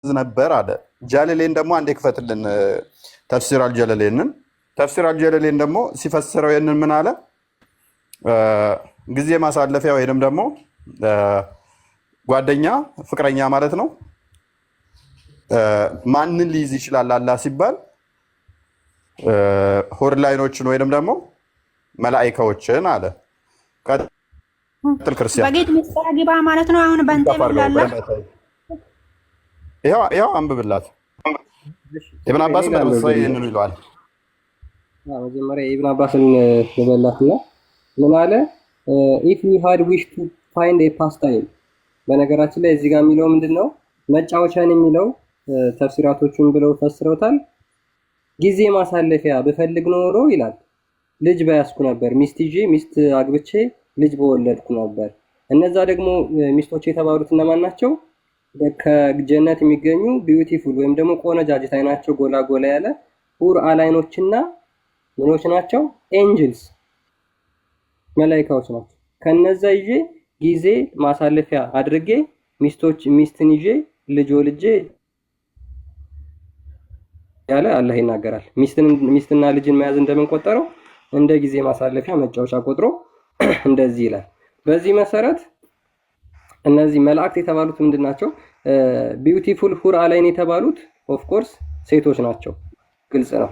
ነበር አለ። ጃለሌን ደግሞ አንዴ ክፈትልን ተፍሲር አልጀለሌንን። ተፍሲር አልጀለሌን ደግሞ ሲፈስረው ይህንን ምን አለ? ጊዜ ማሳለፊያ ወይንም ደግሞ ጓደኛ ፍቅረኛ ማለት ነው። ማንን ሊይዝ ይችላል አላህ ሲባል ሆር ላይኖችን ወይንም ደግሞ መላኢካዎችን አለ። ቀጥል ክርስቲያን በጌት ምስራ ግባ ማለት ነው። አሁን በእንተ ይላል ይሄው አንብብላት። ኢብኑ አባስ በመሰይ ነው ይሏል። መጀመሪያ ኢብኑ አባስን ልበላትና ምን አለ? if we had wish to find a pastime። በነገራችን ላይ እዚህ ጋር የሚለው ምንድነው? መጫወቻን የሚለው ተፍሲራቶቹን ብለው ፈስረውታል። ጊዜ ማሳለፊያ ብፈልግ ኖሮ ይላል ልጅ በያዝኩ ነበር፣ ሚስት ይዤ ሚስት አግብቼ ልጅ በወለድኩ ነበር። እነዛ ደግሞ ሚስቶች የተባሉት እነማን ናቸው? ከጀነት የሚገኙ ቢዩቲፉል ወይም ደግሞ ቆነጃጅት አይናቸው ጎላ ጎላ ያለ ሁር አላይኖችና ምኖች ናቸው? ኤንጅልስ መላኢካዎች ናቸው። ከነዛ ይዤ ጊዜ ማሳለፊያ አድርጌ ሚስትን ይዤ ልጅ ወልጄ ያለ አላህ ይናገራል። ሚስትና ልጅን መያዝ እንደምንቆጠረው እንደ ጊዜ ማሳለፊያ መጫወቻ ቆጥሮ እንደዚህ ይላል። በዚህ መሰረት እነዚህ መላእክት የተባሉት ምንድናቸው? ቢዩቲፉል ሁር አላይን የተባሉት ኦፍ ኮርስ ሴቶች ናቸው። ግልጽ ነው።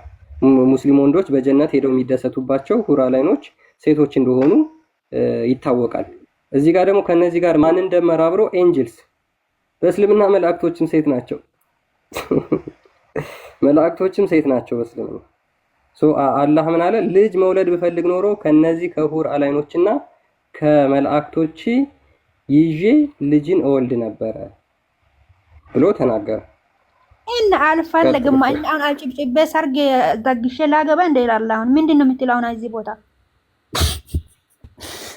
ሙስሊም ወንዶች በጀነት ሄደው የሚደሰቱባቸው ሁር አላይኖች ሴቶች እንደሆኑ ይታወቃል። እዚህ ጋር ደግሞ ከነዚህ ጋር ማን እንደመራብሮ ኤንጅልስ በእስልምና መላእክቶችም ሴት ናቸው። መላእክቶችም ሴት ናቸው በእስልምና። አላህ ምን አለ? ልጅ መውለድ ብፈልግ ኖሮ ከነዚህ ከሁር አላይኖችና ከመላእክቶች ይዤ ልጅን እወልድ ነበረ ብሎ ተናገረ። እና አልፈለግም አሁን አጭብጭቤ ሰርግ ደግሼ ላገባ እንደ ይላል። አሁን ምንድነው የምትለው? አሁን እዚህ ቦታ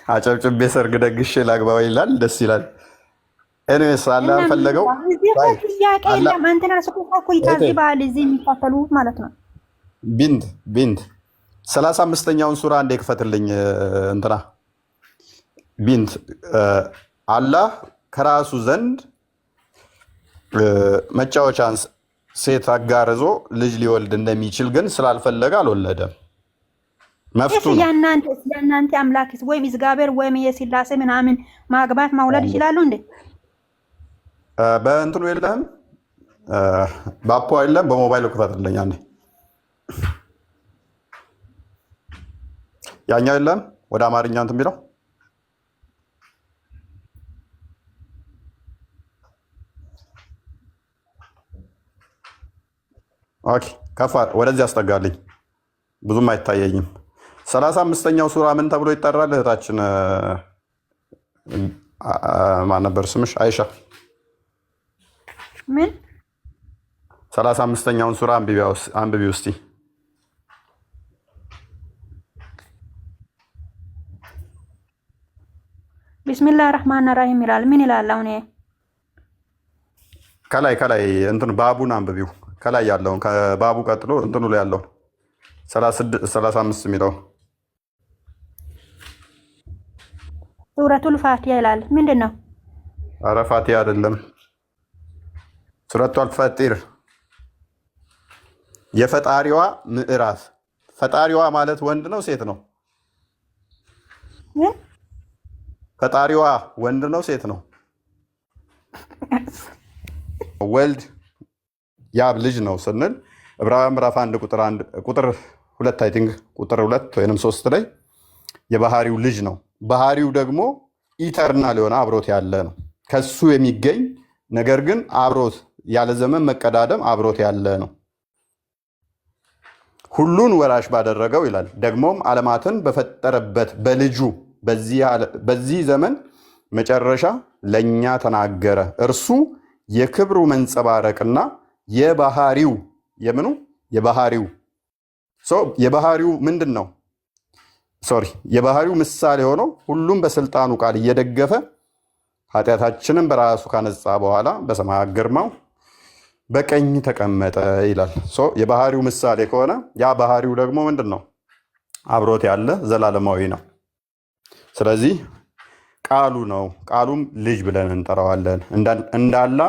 አጨብጭቤ ሰርግ ደግሼ ላግባ ይላል። ደስ ይላል። ኤኒዌይስ አላህ ፈለገው ጥያቄ የለም። አንተና ሰቆቃ ይታዝባል እዚህ የሚፋተሉ ማለት ነው። ቢንት 35ኛውን ሱራ እንደ ክፈትልኝ እንትና ቢንት አላህ ከራሱ ዘንድ መጫወቻን ሴት አጋርዞ ልጅ ሊወልድ እንደሚችል ግን ስላልፈለገ አልወለደም። መፍቱ ነው። ያናንተ አምላክስ ወይም እግዚአብሔር ወይም የስላሴ ምናምን ማግባት ማውለድ ይችላሉ እንዴ? በእንትኑ የለህም? በአፖ የለም? በሞባይል ክፈትልኝ አንዴ። ያኛው የለም? ወደ አማርኛ እንትን የሚለው ኦኬ፣ ከፋ ወደዚህ አስጠጋልኝ። ብዙም አይታየኝም። 35ኛው ሱራ ምን ተብሎ ይጠራል? እህታችን ማን ነበር ስምሽ? አይሻ ምን 35ኛውን ሱራ አንብቢ ውስቲ። ቢስሚላህ ረህማን ረሂም ይላል። ምን ይላል? አሁን ከላይ እንትን ባቡን አንብቢው። ከላይ ያለውን ከባቡ ቀጥሎ እንትኑ ላይ ያለውን 35 የሚለው ሱረቱል ፋቲሃ ይላል። ምንድን ነው? ኧረ ፋቲሃ አይደለም። ሱረቱል ፈጢር የፈጣሪዋ ምዕራፍ። ፈጣሪዋ ማለት ወንድ ነው ሴት ነው? ፈጣሪዋ ወንድ ነው ሴት ነው? ወልድ ያብ ልጅ ነው ስንል ዕብራውያን ምዕራፍ 1 ቁጥር 2 አይ ቲንክ ቁጥር 2 ወይንም 3 ላይ የባህሪው ልጅ ነው። ባህሪው ደግሞ ኢተርናል የሆነ አብሮት ያለ ነው። ከሱ የሚገኝ ነገር ግን አብሮት ያለ ዘመን መቀዳደም አብሮት ያለ ነው። ሁሉን ወራሽ ባደረገው ይላል። ደግሞም ዓለማትን በፈጠረበት በልጁ በዚህ ዘመን መጨረሻ ለኛ ተናገረ። እርሱ የክብሩ መንጸባረቅና የባህሪው የባህሪው ምንድን ነው? የባህሪው ምሳሌ ሆኖ ሁሉም በስልጣኑ ቃል እየደገፈ ኃጢአታችንን በራሱ ካነጻ በኋላ በሰማያት ግርማው በቀኝ ተቀመጠ ይላል። የባህሪው ምሳሌ ከሆነ ያ ባህሪው ደግሞ ምንድን ነው? አብሮት ያለ ዘላለማዊ ነው። ስለዚህ ቃሉ ነው። ቃሉም ልጅ ብለን እንጠራዋለን። እንዳላ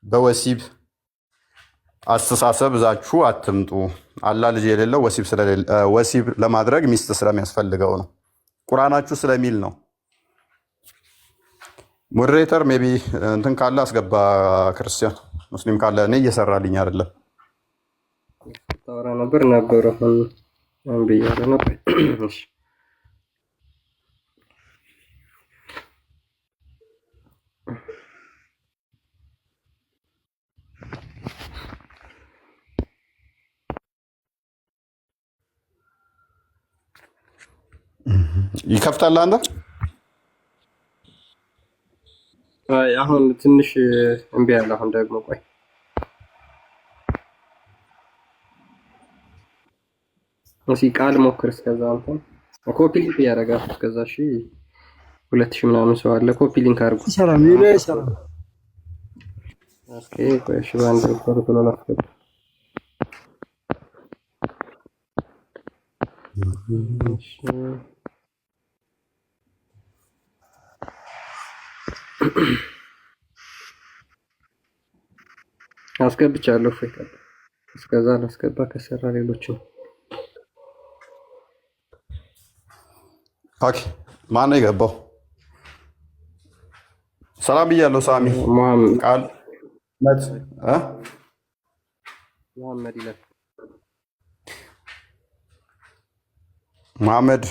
በወሲብ አስተሳሰብ እዛችሁ አትምጡ። አላህ ልጅ የሌለው ወሲብ ለማድረግ ሚስት ስለሚያስፈልገው ነው። ቁርአናችሁ ስለሚል ነው። ሞዴሬተር ሜቢ እንትን ካለ አስገባ። ክርስቲያን ሙስሊም ካለ እኔ እየሰራልኝ አይደለም። ታወራ ነበር አሁን ብያለሁ ነበር። እሺ ይከፍታል አንተ አሁን ትንሽ እምቢ አለ። አሁን ደግሞ ቆይ እሺ ቃል ሞክር። እስከዛ አንተ ኮፒ ሊንክ ያደርጋል። እስከዛ እሺ 2000 ምናምን ሰው አለ። ኮፒ ሊንክ አድርጉ። ሰላም ይሁን። ሰላም ኦኬ። ቆይ እሺ ባንድ ቶሎ ላስገባ። አስገብቻለሁ። ፈይታ እስከዛ ላስገባ ከሰራ ሌሎችን ኦኬ። ማን ነው የገባው? ሰላም ብያለሁ። ሳሚ መሐመድ ቃል መሐመድ ይላል። መሐመድ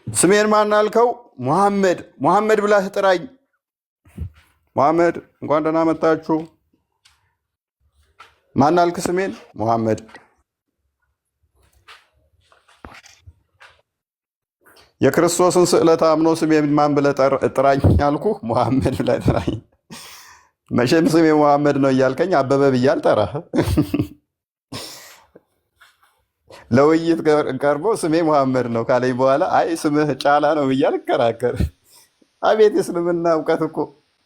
ስሜን ማን አልከው? መሐመድ ብላህ ጥራኝ። መሐመድ እንኳን ደህና መጣችሁ። ማን አልክ? ስሜን መሐመድ። የክርስቶስን ስዕለት አምኖ ስሜን ማን ብለህ ጥራኝ አልኩ? መሐመድ ብለህ ጥራኝ። መቼም ስሜ መሐመድ ነው እያልከኝ አበበ ብዬ አልጠራህ። ለውይይት ቀርቦ ስሜ መሐመድ ነው ካለኝ በኋላ አይ ስምህ ጫላ ነው ብዬ አልከራከር። አቤት የእስልምና እውቀት እኮ!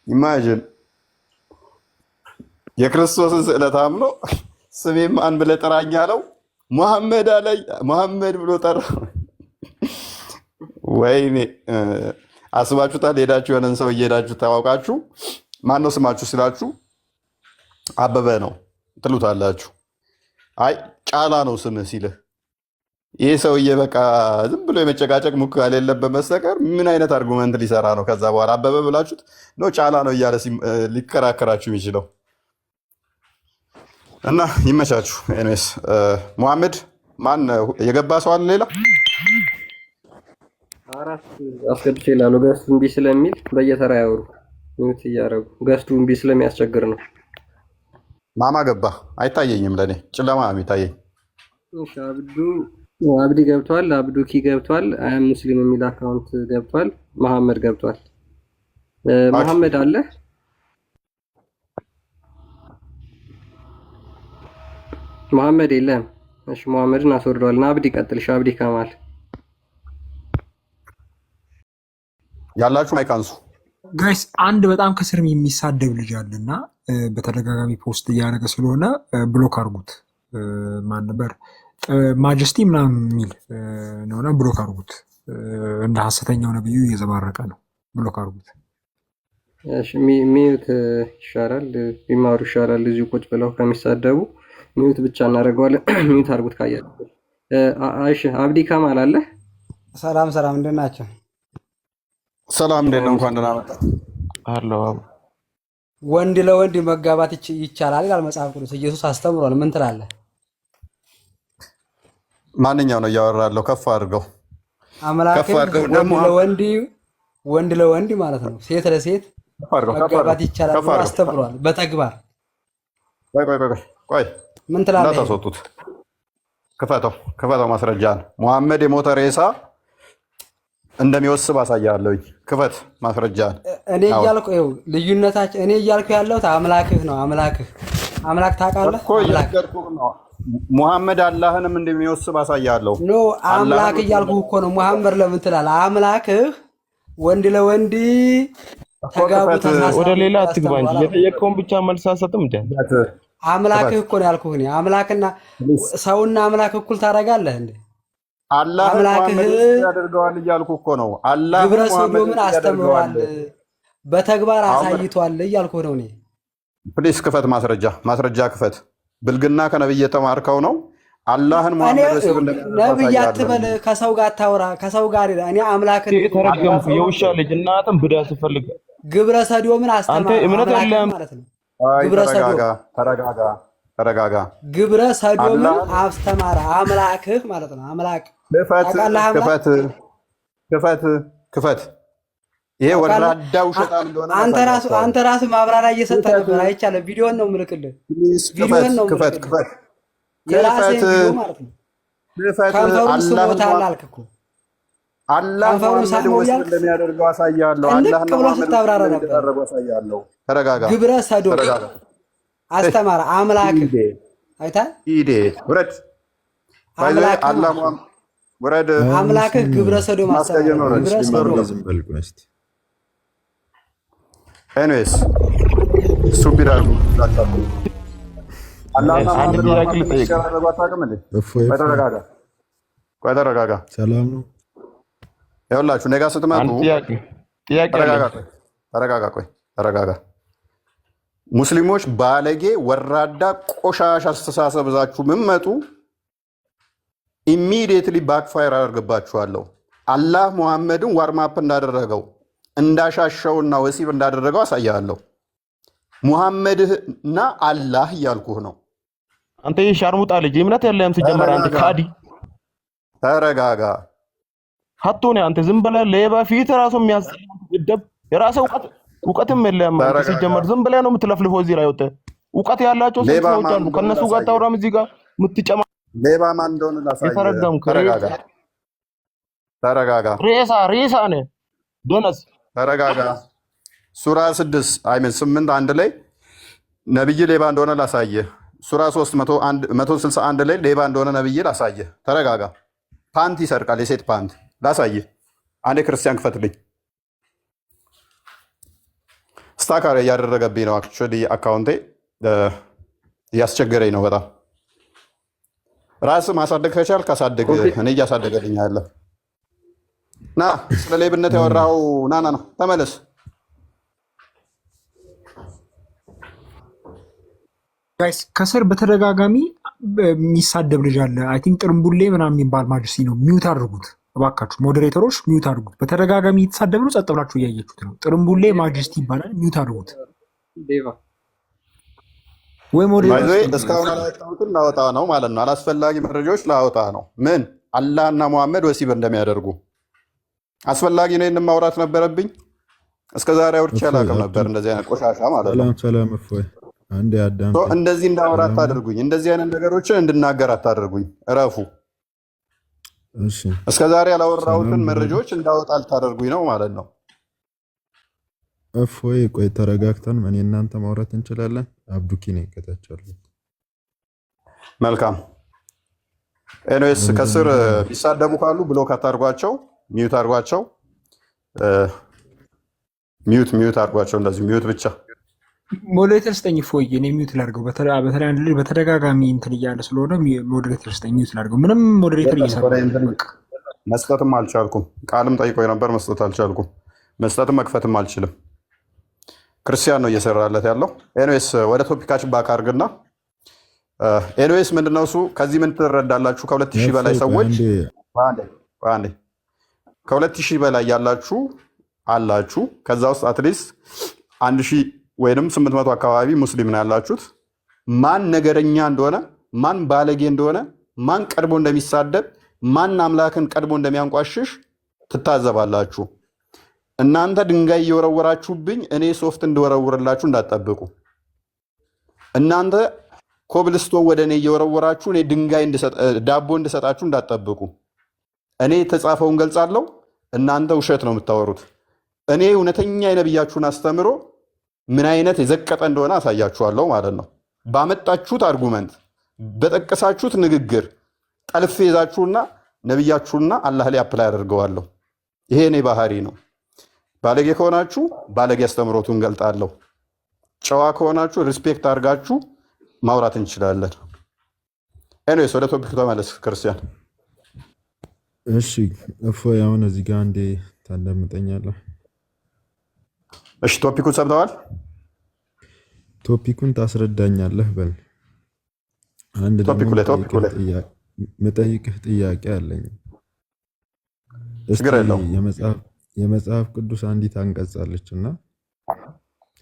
ኢማጅን የክርስቶስን ስዕለት አምኖ ስሜ ማን ብለህ ጥራኝ አለው። መሐመድ አለኝ። መሐመድ ብሎ ጠራው። ወይኔ አስባችሁታል? ሄዳችሁ የሆነን ሰው እየሄዳችሁ ታዋቃችሁ ማን ነው ስማችሁ ሲላችሁ አበበ ነው ትሉታላችሁ። አይ ጫላ ነው ስምህ ሲልህ ይህ ሰውዬ በቃ ዝም ብሎ የመጨቃጨቅ ሙከራ የሌለበት በስተቀር ምን አይነት አርጉመንት ሊሰራ ነው? ከዛ በኋላ አበበ ብላችሁት ነው ጫላ ነው እያለ ሊከራከራችሁ የሚችለው። እና ይመቻችሁ። ኤኒዌይስ መሐመድ ማን የገባ ሰው አለ ሌላ? አራት አስገብቼ ይላሉ። ገስቱ እምቢ ስለሚል በየተራ ያወሩ ሚውት እያደረጉ ገስቱ እምቢ ስለሚያስቸግር ነው። ማማ ገባ? አይታየኝም፣ ለእኔ ጨለማ ነው የሚታየኝ። እሺ አብዲ ገብቷል። አብዱኪ ገብቷል። አያም ሙስሊም የሚል አካውንት ገብቷል። መሐመድ ገብቷል። መሐመድ አለ? መሐመድ የለም። እሺ መሐመድን አስወርደዋል። እና አብዲ ቀጥልሽ። አብዲ ከማል ያላችሁ ማይክ አንሱ ጋይስ። አንድ በጣም ከስር የሚሳደብ ልጅ አለና በተደጋጋሚ ፖስት እያደረገ ስለሆነ ብሎክ አድርጉት። ማን ነበር? ማጀስቲ ምናምን የሚል ነውና ብሎክ አድርጉት። እንደ ሐሰተኛው ነብዩ እየዘባረቀ ነው። ብሎክ አድርጉት። እሺ ሚዩት ይሻላል፣ ቢማሩ ይሻላል። እዚሁ ቁጭ ብለው ከሚሳደቡ ሚዩት ብቻ እናደርገዋለን። ሚዩት አድርጉት ካያችሁ። እሺ አብዲ ከማል አለ? ሰላም ሰላም፣ እንደት ናቸው? ሰላም እንዴት ነው? እንኳን ደህና መጣ። አሎ ወንድ ለወንድ መጋባት ይቻላል ይላል መጽሐፍ ቅዱስ። ኢየሱስ አስተምሯል። ምን ትላለህ? ማንኛው ነው እያወራለሁ? ከፍ አድርገው። አምላክ ወንድ ለወንድ ማለት ነው፣ ሴት ለሴት መጋባት ይቻላል ብሎ አስተምሯል በተግባር። ቆይ ምን ትላለህ? እንዳታስወጡት። ክፈተው ማስረጃን። መሐመድ የሞተ ሬሳ እንደሚወስብ አሳያለሁኝ። ክፈት ማስረጃን። እኔ እያልኩ ይኸው ልዩነታችን፣ እኔ እያልኩ ያለሁት አምላክህ ነው። አምላክ ታውቃለህ እኮ እያልኩህ ነው። ሙሐመድ አላህንም እንደሚወስብ አሳያለሁ። ኖ አምላክ እያልኩህ እኮ ነው። ሙሐመድ ለምን ትላለህ? አምላክህ ወንድ ለወንድ ተጋቡ ተሳሳሙ። ወደ ሌላ አትግባ እንጂ የጠየቀውን ብቻ መልስ አሰጥም እንዴ? አምላክህ እኮ ነው ያልኩህ እኔ። አምላክና ሰውና አምላክ እኩል ታደርጋለህ እንዴ? አላህ ሙሐመድ ያደርገዋል እያልኩ እኮ ነው። አላህ ግብረ ሰዶምን አስተምሯል፣ በተግባር አሳይቷል እያልኩ ነው እኔ። ፕሊስ ክፈት፣ ማስረጃ ክፈት። ብልግና ከነብይ የተማርከው ነው። አላህን ሙሐመድ ወሲብ ነብይ አትበል፣ ከሰው ጋር አታውራ፣ ከሰው ጋር እኔ አምላክን ተረገምኩ። የውሻ ልጅ እናትም ብዳ ስፈልግ ግብረ ሰዶምን አስተማረ አንተ እምነት ያለህ ማለት ነው። ተረጋጋ። ግብረ ሰዶምን አስተማረ አምላክህ ማለት ነው። አምላክ ክፈት። ይሄ ወራዳው ሸጣን እንደሆነ አንተ ራስህ ማብራሪያ እየሰጠህ ነበር። አይቻልም። ቪዲዮን ነው የምልክልህ። ቪዲዮን ነው ክፈት። የራስህን ቪዲዮ ማለት ነው። ከንፈሩን ስሞታል አልክ እኮ ከንፈሩን ሳሞት እንደሚያደርገው አሳያለሁ። አላህ ብሎ ስታብራራ ነበር። ተረጋጋ። ግብረ ሰዶም አስተማረ አምላክህ አይተሃል። ውረድ። አምላክህ ግብረ ሰዶም አስተማረ። ኤኒዌይስ ስቱፒድ አርጉ ተረጋጋ። ሰላም ነው። ይኸውላችሁ እኔ ጋር ስትመጡ ተረጋጋ። ሙስሊሞች ባለጌ፣ ወራዳ፣ ቆሻሻ አስተሳሰብ ይዛችሁ የምትመጡ ኢሚዲየትሊ ባክፋየር አደርግባችኋለሁ። አላህ ሙሐመድን ዋርማፕ እንዳደረገው እንዳሻሸውና ወሲብ እንዳደረገው አሳያለሁ። ሙሐመድና አላህ እያልኩህ ነው። አንተ ሻርሙጣ ልጅ እምነት ያለህም ሲጀመር አንተ ካዲ። ተረጋጋ። ሀቶ ነው አንተ ዝም ብለህ ሌባ ፊት ራሱ የሚያስደብ የራስህ እውቀትም የለህም አንተ ሲጀመር ዝም ብለህ ነው የምትለፍልፈው። እዚህ ላይ ወጥተህ እውቀት ያላቸው ሰዎች አሉ። ከነሱ ጋር ታውራም እዚህ ጋር የምትጨማ ሌባ ማን እንደሆነ ላሳየህ። ተረጋጋ። ሬሳ ነህ ዶነስ። ተረጋጋ። ሱራ 8 አንድ ላይ ነብይ ሌባ እንደሆነ ላሳየህ። ሱራ 3 ላይ ሌባ እንደሆነ ነብይ ላሳየህ። ተረጋጋ። ፓንት ይሰርቃል፣ የሴት ፓንት ላሳየህ። አንዴ ክርስቲያን ክፈትልኝ። ስታካር እያደረገብኝ ነው። አክቹዋሊ አካውንቴ እያስቸገረኝ ነው በጣም። ራስህ ማሳደግ ከቻልክ አሳድግ። እኔ እያሳደገልኝ ያለ ና። ስለ ሌብነት ያወራኸው ና ተመለስ። ጋይስ ከስር በተደጋጋሚ የሚሳደብ ልጅ አለ። አይ ቲንክ ጥርምቡሌ ምናምን የሚባል ማጅስቲ ነው። ሚዩት አድርጉት እባካችሁ፣ ሞዴሬተሮች ሚዩት አድርጉት። በተደጋጋሚ የተሳደብ ነው። ጸጥ ብላችሁ እያየችሁት ነው። ጥርምቡሌ ማጅስቲ ይባላል። ሚዩት አድርጉት ወይ ሞዴሬተሮች። እስካሁን አላወጣሁትን ላወጣ ነው ማለት ነው። አላስፈላጊ መረጃዎች ላወጣ ነው። ምን አላህና ሙሐመድ ወሲብ እንደሚያደርጉ አስፈላጊ ነው። ይህንን ማውራት ነበረብኝ። እስከዛሬ አውርቼ አላውቅም ነበር እንደዚህ አይነት ቆሻሻ ማለት ነው። ሰላም እፎይ። አንዴ አዳም እንደዚህ እንዳወራ አታድርጉኝ። እንደዚህ አይነት ነገሮችን እንድናገር አታድርጉኝ። እረፉ። እሺ፣ እስከዛሬ ያላወራሁትን መረጃዎች እንዳወጣ አልታደርጉኝ ነው ማለት ነው። እፎይ፣ ቆይ ተረጋግተን እኔ እናንተ ማውራት እንችላለን። አብዱኪ ነኝ ከታቻለሁ። መልካም። ኤኒዌይስ ከስር ቢሳደቡ ካሉ ብሎክ አታርጓቸው፣ ሚዩት አርጓቸው። ሚዩት አርጓቸው። እንደዚህ ሚዩት ብቻ። ሞዴሬተር ስጠኝ ፎይ፣ እኔ ሚዩት ላድርገው። በተለይ አንድ ልጅ በተደጋጋሚ እንትን እያለ ስለሆነ ሞዴሬተር ስጠኝ፣ ሚዩት ላድርገው። ምንም ሞዴሬተር እየሰራ መስጠትም አልቻልኩም። ቃልም ጠይቆኝ ነበር፣ መስጠት አልቻልኩም። መስጠትም መክፈትም አልችልም። ክርስቲያን ነው እየሰራለት ያለው። ኤኒዌይስ ወደ ቶፒካችን ባክ አድርግና፣ ኤኒዌይስ ምንድነው እሱ? ከዚህ ምን ትረዳላችሁ? ከ2000 በላይ ሰዎች ከ2000 በላይ ያላችሁ አላችሁ። ከዛ ውስጥ አትሊስት 1000 ወይንም 800 አካባቢ ሙስሊም ነው ያላችሁት። ማን ነገረኛ እንደሆነ፣ ማን ባለጌ እንደሆነ፣ ማን ቀድሞ እንደሚሳደብ፣ ማን አምላክን ቀድሞ እንደሚያንቋሽሽ ትታዘባላችሁ። እናንተ ድንጋይ እየወረወራችሁብኝ እኔ ሶፍት እንድወረውርላችሁ እንዳትጠብቁ። እናንተ ኮብልስቶን ወደ እኔ እየወረወራችሁ እኔ ድንጋይ ዳቦ እንድሰጣችሁ እንዳትጠብቁ። እኔ የተጻፈውን ገልጻለሁ፣ እናንተ ውሸት ነው የምታወሩት። እኔ እውነተኛ የነብያችሁን አስተምሮ ምን አይነት የዘቀጠ እንደሆነ አሳያችኋለሁ ማለት ነው። ባመጣችሁት አርጉመንት፣ በጠቀሳችሁት ንግግር ጠልፌ ይዛችሁና ነብያችሁና አላህ ላይ አፕላይ አደርገዋለሁ። ይሄ እኔ ባህሪ ነው። ባለጌ ከሆናችሁ ባለጌ አስተምሮቱን ገልጣለሁ። ጨዋ ከሆናችሁ ሪስፔክት አድርጋችሁ ማውራት እንችላለን። ኤኒዌይስ ወደ ቶፒክ ተመለስ ክርስቲያን። እሺ እፎይ፣ አሁን እዚህ ጋር አንዴ ታዳምጠኛለህ? እሺ ቶፒኩን ሰምተዋል? ቶፒኩን ታስረዳኛለህ በል። አንድ ደግሞ መጠይቅህ ጥያቄ አለኝ። እስቲ የመጽሐፍ ቅዱስ አንዲት አንቀጽ አለችና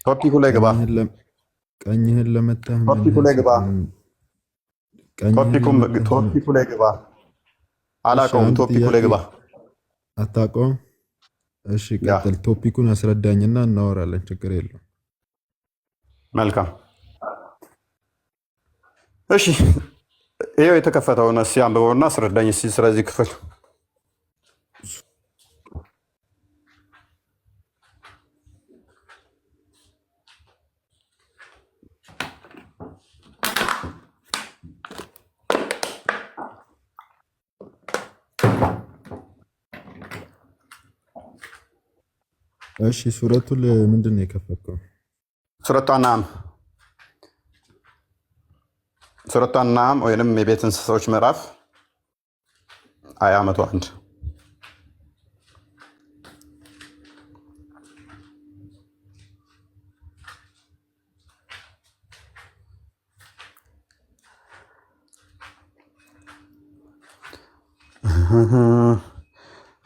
ቶፒኩ ላይ ግባ። ቀኝህን ለመታህ ቶፒኩ ላይ ግባ። ቶፒኩ ላይ ግባ። አላውቀውም። ቶፒኩ ላይ ግባ። አታውቀውም? እሺ ቀጥል። ቶፒኩን አስረዳኝና እናወራለን። ችግር የለውም። መልካም። እሺ ይሄው የተከፈተውን እስኪ አንብበውና አስረዳኝ እስኪ ስለዚህ ክፍል። እሺ ሱረቱል ምንድን ነው የከፈትከው? ሱረቱ አንዓም ወይንም የቤት እንስሳዎች ምዕራፍ አያ 101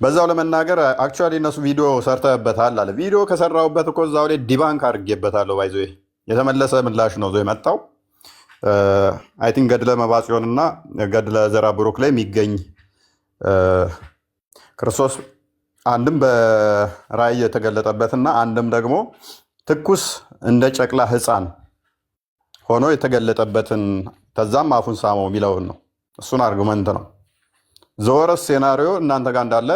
በዛው ለመናገር አክቹዋሊ እነሱ ቪዲዮ ሰርተህበታል አለ። ቪዲዮ ከሰራሁበት እኮ እዛው ላይ ዲባንክ አድርጌበታለሁ። ባይዞ የተመለሰ ምላሽ ነው ዞ የመጣው። አይ ቲንክ ገድለ መባጽዮን እና ገድለ ዘራ ብሩክ ላይ የሚገኝ ክርስቶስ አንድም በራእይ የተገለጠበትና አንድም ደግሞ ትኩስ እንደ ጨቅላ ሕፃን ሆኖ የተገለጠበትን ከዛም አፉን ሳመው የሚለውን ነው። እሱን አርጉመንት ነው። ዘወረስ ሴናሪዮ እናንተ ጋር እንዳለ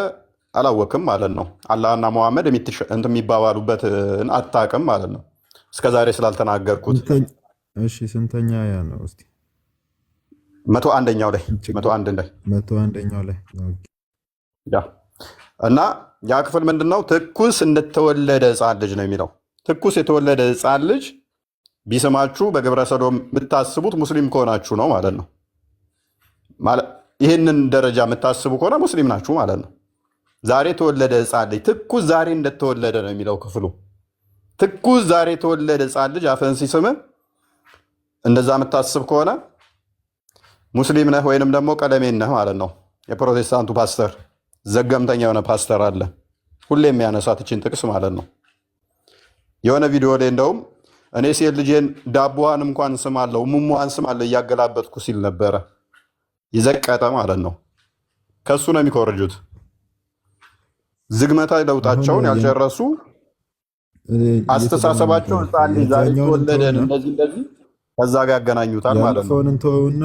አላወቅም ማለት ነው። አላህና መሐመድ የሚባባሉበትን አታውቅም ማለት ነው፣ እስከዛሬ ስላልተናገርኩት። እሺ ስንተኛ ያ ነው? እስቲ 101ኛው ላይ 101ኛው ላይ እና ያ ክፍል ምንድነው? ትኩስ እንደተወለደ ሕፃን ልጅ ነው የሚለው። ትኩስ የተወለደ ሕፃን ልጅ ቢስማችሁ በግብረ ሰዶም የምታስቡት ሙስሊም ከሆናችሁ ነው ማለት ነው። ይህንን ደረጃ የምታስቡ ከሆነ ሙስሊም ናችሁ ማለት ነው። ዛሬ የተወለደ ሕፃን ልጅ ትኩስ ዛሬ እንደተወለደ ነው የሚለው ክፍሉ። ትኩስ ዛሬ የተወለደ ሕፃን ልጅ አፈን ሲስምህ እንደዛ የምታስብ ከሆነ ሙስሊም ነህ ወይንም ደግሞ ቀለሜን ነህ ማለት ነው። የፕሮቴስታንቱ ፓስተር ዘገምተኛ የሆነ ፓስተር አለ፣ ሁሌ የሚያነሳት ይችን ጥቅስ ማለት ነው። የሆነ ቪዲዮ ላይ እንደውም እኔ ሴት ልጄን ዳቦዋን እንኳን ስማለሁ ሙሙዋን ስማለሁ እያገላበጥኩ ሲል ነበረ። ይዘቀጠ ማለት ነው። ከሱ ነው የሚኮርጁት። ዝግመታዊ ለውጣቸውን ያልጨረሱ አስተሳሰባቸው ሕፃን ልጅ ዛሬ ተወለደን እንደዚህ ከዛ ጋር ያገናኙታል ማለት ነው። እንተውና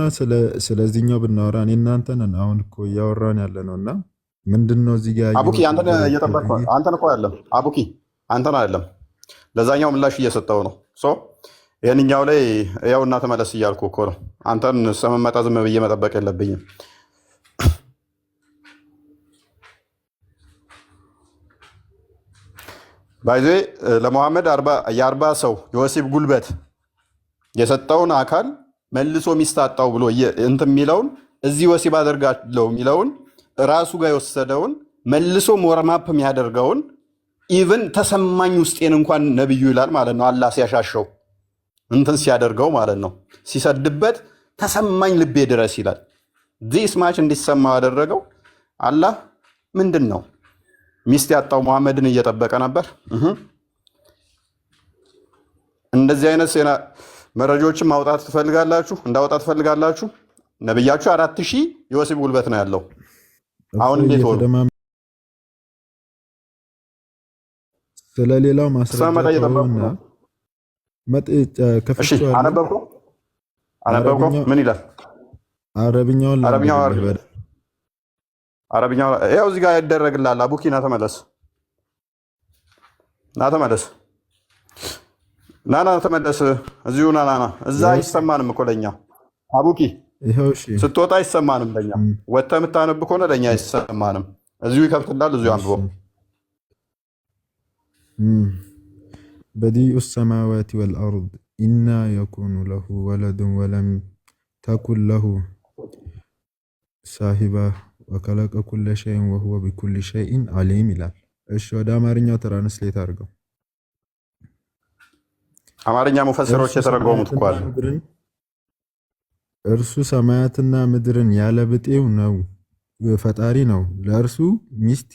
ስለዚህኛው ብናወራ እኔ እናንተ ነን አሁን እኮ እያወራን ያለ ነው። እና ምንድን ነው እዚህ ጋር አቡኪ አንተን እየጠበቅኩ አንተን እኮ አይደለም አቡኪ አንተን አይደለም ለዛኛው ምላሽ እየሰጠው ነው። ይህንኛው ላይ ያውና ተመለስ እያልኩ እኮ ነው። አንተን ስመመጣ ዝም ብዬ መጠበቅ የለብኝም። ባይዜ ለመሐመድ የ40 ሰው የወሲብ ጉልበት የሰጠውን አካል መልሶ ሚስታጣው ብሎ እንትን የሚለውን እዚህ ወሲብ አደርጋለሁ የሚለውን ራሱ ጋር የወሰደውን መልሶ ሞርማፕ የሚያደርገውን ኢቭን ተሰማኝ ውስጤን እንኳን ነብዩ ይላል ማለት ነው። አላህ ሲያሻሸው እንትን ሲያደርገው ማለት ነው። ሲሰድበት ተሰማኝ ልቤ ድረስ ይላል። ዚስ ማች እንዲሰማው ያደረገው አላህ ምንድን ነው? ሚስት ያጣው መሐመድን እየጠበቀ ነበር። እንደዚህ አይነት መረጃዎችን ማውጣት ትፈልጋላችሁ? እንዳወጣ ትፈልጋላችሁ? ነብያችሁ 4000 የወሲብ ጉልበት ነው ያለው። አሁን እንዴት ሆኖ ስለሌላው ማስረጃ አነበብከው? ምን ይላል? አረብኛው ያው እዚህ ጋር ይደረግልሃል። አቡኪ ና ተመለስ፣ ና ተመለስ። እዚሁ ና እዛ አይሰማንም እኮ ለኛ አቡኪ፣ ስትወጣ አይሰማንም ለኛ። ወጥተህ የምታነብ ከሆነ ለኛ አይሰማንም። እዚሁ ይከፍትላል፣ እዚሁ አንብቦ በዲኡ ሰማዋት ወልአርድ ኢና የኩኑ ለሁ ወለዱን ወለም ተኩን ለሁ ሳሂባ ወከለቀ ኩለ ሸይን ወሁወ ቢኩል ሸይን አሊም ይላል። እሺ ወደ አማርኛው ትራንስሌት አድርገው። አማርኛ ሙፈሲሮች የተረጎሙት እኮ አለ። እርሱ ሰማያትና ምድርን ያለ ብጤው ነው ፈጣሪ ነው። ለእርሱ ሚስት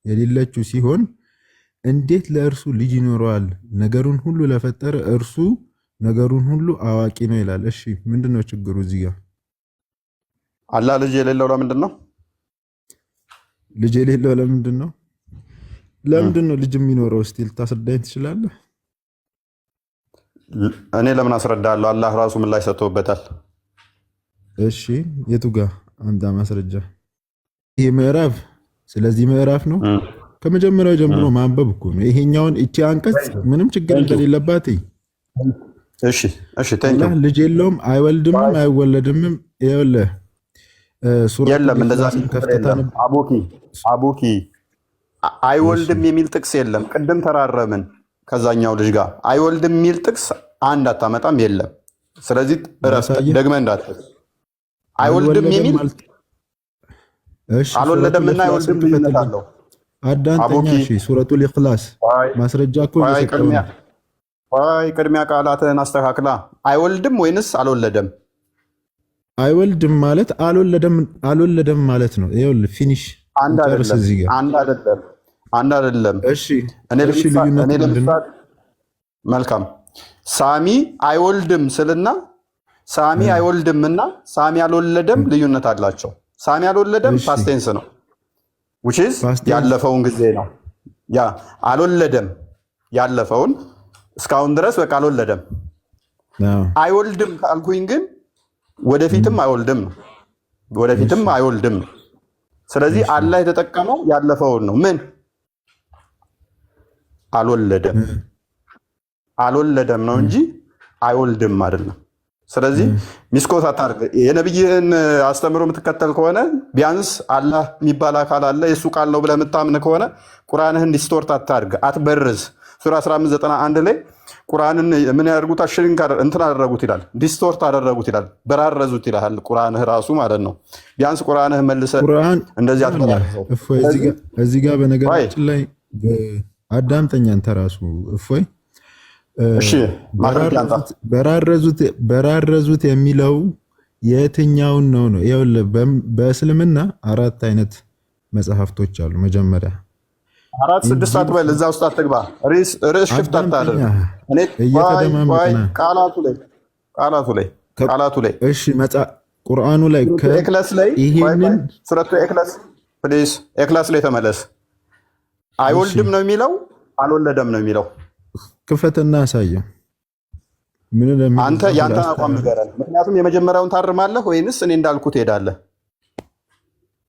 የሌለችው ሲሆን እንዴት ለእርሱ ልጅ ይኖረዋል? ነገሩን ሁሉ ለፈጠረ እርሱ ነገሩን ሁሉ አዋቂ ነው ይላል። እሺ ምንድነው ችግሩ እዚህ ጋር? አላህ ልጅ የሌለው ለምንድን ነው? ልጅ የሌለው ለምንድን ነው? ለምንድን ነው ልጅ የሚኖረው? እስቲ ልታስረዳኝ ትችላለህ? እኔ ለምን አስረዳለሁ? አላህ ራሱ ምን ላይ ሰጥቶበታል። እሺ የቱ ጋር አንተ ማስረጃ? ይሄ ምዕራፍ ስለዚህ ምዕራፍ ነው ከመጀመሪያው ጀምሮ ማንበብ እኮ ነው። ይሄኛውን እቺ አንቀጽ ምንም ችግር እንደሌለባት እሺ ቴንክ ልጅ የለውም አይወልድምም አይወለድምም ይኸውልህ የለም እንደዛ አቡኪ አይወልድም የሚል ጥቅስ የለም። ቅድም ተራረምን ከዛኛው ልጅ ጋር አይወልድም የሚል ጥቅስ አንድ አታመጣም የለም። ስለዚህ ደግመህ እንዳትል አይወልድም የሚል አልወለደምና አይወልድም ልዩነት አለው። አዳንተኛ ሱረቱል ኢኽላስ ማስረጃ እኮ ቅድሚያ ቃላትን አስተካክላ አይወልድም ወይንስ አልወለደም? አይወልድም ማለት አልወለደም ማለት ነው። ይኸውልህ ፊኒሽ አንድ አይደለም። እሺ መልካም ሳሚ አይወልድም ስልና ሳሚ አይወልድምና ሳሚ አልወለደም ልዩነት አላቸው። ሳሚ አልወለደም ፓስቴንስ ነው which is ያለፈውን ጊዜ ነው። ያ አልወለደም ያለፈውን እስካሁን ድረስ በቃ አልወለደም። አይወልድም ካልኩኝ ግን ወደፊትም አይወልድም ነው። ወደፊትም አይወልድም ነው። ስለዚህ አላህ የተጠቀመው ያለፈውን ነው። ምን አልወለደም ነው እንጂ አይወልድም አይደለም። ስለዚህ ሚስኮት አታርግ። የነብይህን አስተምሮ የምትከተል ከሆነ ቢያንስ አላህ የሚባል አካል አለ የሱ ቃል ነው ብለህ የምታምን ከሆነ ቁርአንህን ዲስቶርት አታርግ፣ አትበርዝ። ሱራ 1591 ላይ ቁርአንን ምን ያደርጉት? አሽሪንክ እንትን አደረጉት ይላል፣ ዲስቶርት አደረጉት ይላል፣ በራረዙት ይላል። ቁርአንህ ራሱ ማለት ነው። ቢያንስ ቁርአንህ መልሰህ እንደዚህ አትበራረዘው። እዚህ ጋር በነገራችን ላይ አዳምጠኝ አንተ ራሱ እፎይ በራረዙት የሚለው የትኛውን ነው? ይኸውልህ በእስልምና 4 አይነት መጽሐፍቶች አሉ። መጀመሪያ 4-6 አትበል፣ እዛ ውስጥ አትግባ። ርዕስ ሽፍት አታድርግ። ቃላቱ ላይ እሺ፣ ቁርአኑ ላይ ይሄንን ሱረቱ ኤክላስ ላይ ተመለስ። አይወልድም ነው የሚለው አልወለደም ነው የሚለው? ክፈትና አሳየው። አንተ ያንተ አቋም ንገረን። ምክንያቱም የመጀመሪያውን ታርማለህ ወይንስ እኔ እንዳልኩት ትሄዳለህ?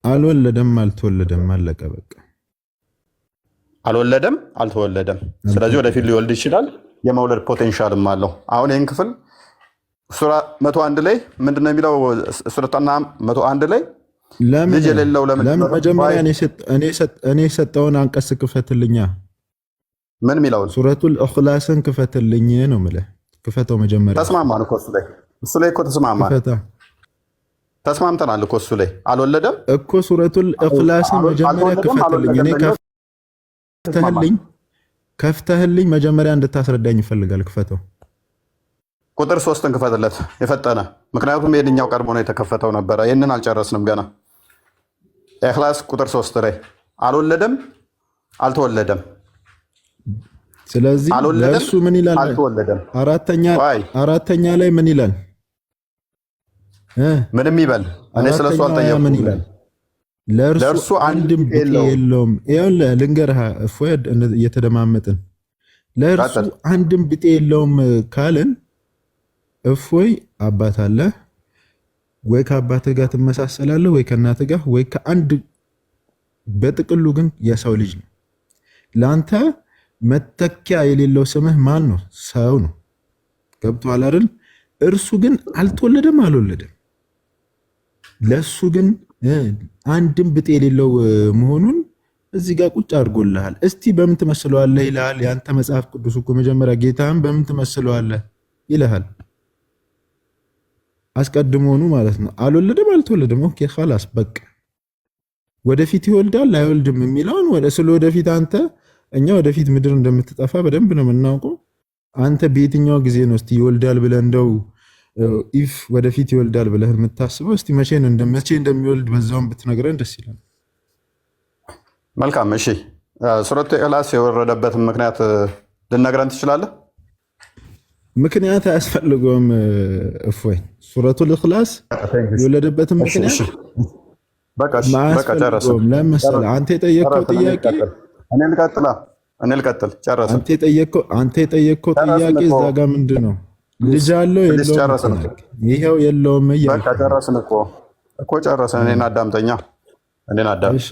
አልወለደም አልተወለደም አለቀ በቃ። አልወለደም አልተወለደም። ስለዚህ ወደፊት ሊወልድ ይችላል። የመውለድ ፖቴንሻልም አለው። አሁን ይህን ክፍል ሱራ 101 ላይ ምንድነው የሚለው? ሱረቱና 101 ላይ ልጅ የሌለው ለምን መጀመሪያ እኔ የሰጠውን አንቀጽ ክፈትልኛ። ምን የሚለውን? ሱረቱል ኢኽላስን ክፈትልኝ ነው የምልህ። ክፈተው መጀመሪያ። ተስማማን እኮ እሱ ላይ እኮ ተስማምተናል እኮ እሱ ላይ አልወለደም እኮ። ሱረቱል ኢኽላስን መጀመሪያ ክፈትልኝ። እኔ ከፍተህልኝ መጀመሪያ እንድታስረዳኝ ይፈልጋል። ክፈተው። ቁጥር 3ን ክፈትለት የፈጠነ። ምክንያቱም የድኛው ቀድሞ ነው የተከፈተው ነበረ። ይህንን አልጨረስንም ገና። ኢኽላስ ቁጥር 3 ላይ አልወለደም አልተወለደም። ስለዚህ ለእርሱ ምን ይላል? አራተኛ ላይ ምን ይላል? ምንም ይበል እኔ ስለሱ አልጠየቅኩም። ምን ይላል? ለእርሱ አንድም ብጤ የለውም። ይኸውልህ ልንገርህ እፎይ፣ እየተደማመጥን ለእርሱ አንድም ብጤ የለውም ካልን እፎይ አባት አለ ወይ ከአባትህ ጋር ትመሳሰላለህ ወይ ከእናትህ ጋር ወይ ከአንድ በጥቅሉ ግን የሰው ልጅ ነው። ለአንተ መተኪያ የሌለው ስምህ ማን ነው? ሰው ነው። ገብቶሃል አይደል? እርሱ ግን አልተወለደም አልወለደም። ለሱ ግን አንድም ብጤ የሌለው መሆኑን እዚህ ጋር ቁጭ አድርጎልሃል። እስቲ በምን ትመስለዋለህ ይልሃል። ያንተ መጽሐፍ ቅዱስ እኮ መጀመሪያ ጌታህን በምን ትመስለዋለህ ይልሃል። አስቀድሞኑ ማለት ነው። አልወለደም አልተወለደም። ኦኬ خلاص በቃ ወደፊት ይወልዳል አይወልድም የሚለውን ስለ ወደፊት አንተ እኛ ወደፊት ምድር እንደምትጠፋ በደንብ ነው የምናውቀው። አንተ በየትኛው ጊዜ ነው እስቲ ይወልዳል ብለህ እንደው ኢፍ ወደፊት ይወልዳል ብለህ የምታስበው? እስቲ መቼ እንደሚወልድ በዛውም ብትነግረን ደስ ይላል። መልካም እሺ። ሱረቱ ኢኽላስ የወረደበትን ምክንያት ልነግረን ትችላለህ? ምክንያት አያስፈልገውም። እፎይ ሱረቱል ኢኽላስ የወለደበትን ምክንያት በቃ ጨረሰ። ለምን መሰለህ አንተ የጠየቀው ጥያቄ እኔ ልቀጥል። ጨረሰ። አንተ የጠየቀው ጥያቄ እዛ ጋር ምንድን ነው? ልጅ አለው የለውም? ይሄው የለውም እያልክ በቃ ጨረስን እኮ ጨረስን። እኔን አዳምጠኛ። እሺ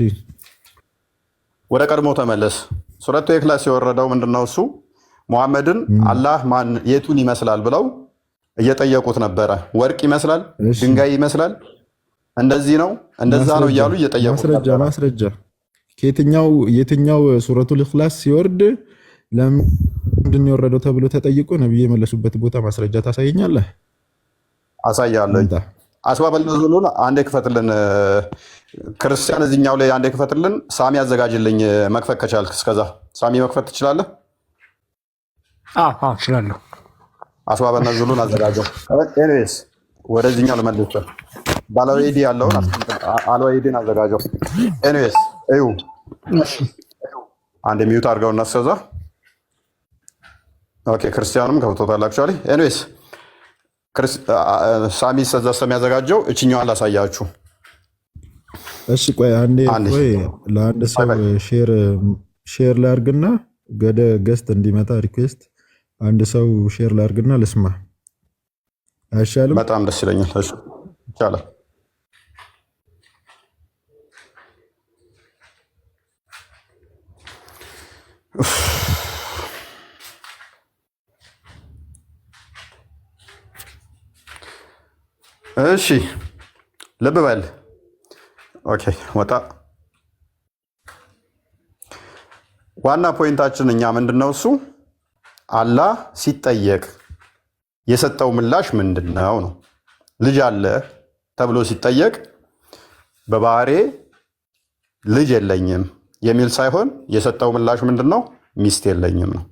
ወደ ቀድሞ ተመለስ። ሱረቱ ኢኽላስ የወረደው ምንድነው? እሱ ሙሐመድን አላህ ማን የቱን ይመስላል ብለው እየጠየቁት ነበረ። ወርቅ ይመስላል? ድንጋይ ይመስላል? እንደዚህ ነው እንደዛ ነው እያሉ እየጠየቁት ነበረ። ማስረጃ የትኛው ሱረቱል ኢኽላስ ሲወርድ ለምንድን ነው የወረደው ተብሎ ተጠይቆ ነብዩ የመለሱበት ቦታ ማስረጃ ታሳየኛለህ? አሳያለሁ። አስባብ አልኑዙሉን አንዴ ክፈትልን። ክርስቲያን እዚህኛው ላይ አንዴ ክፈትልን። ሳሚ አዘጋጅልኝ መክፈት ከቻልክ። እስከዛ ሳሚ መክፈት ትችላለህ? አዎ እችላለሁ። አስባብ አልኑዙሉን አዘጋጀው። ኤኒዌይስ ወደዚህኛው ልመልስ። ባለወይዲ ያለውን አልወይዲን አዘጋጀው። ኤኒዌይስ እዩ አንዴ ሚዩት አድርገውና እስከዛ ኦኬ። ክርስቲያኑም ከፍቶታል አክቹዋሊ። ኤኒዌይስ ሳሚ ሰዛ ስለሚያዘጋጀው እችኛዋን ላሳያችሁ። እሺ ቆይ አንዴ ቆይ ለአንድ ሰው ሼር ላርግና ገስት እንዲመጣ ሪኩዌስት አንድ ሰው ሼር ላርግና ልስማ አይሻልም? በጣም ደስ ይለኛል። እሺ ይቻላል። እሺ ልብ በል። ኦኬ ወጣ። ዋና ፖይንታችን እኛ ምንድነው? እሱ አላህ ሲጠየቅ የሰጠው ምላሽ ምንድነው ነው። ልጅ አለ ተብሎ ሲጠየቅ በባህሬ ልጅ የለኝም የሚል ሳይሆን የሰጠው ምላሽ ምንድነው? ሚስት የለኝም ነው።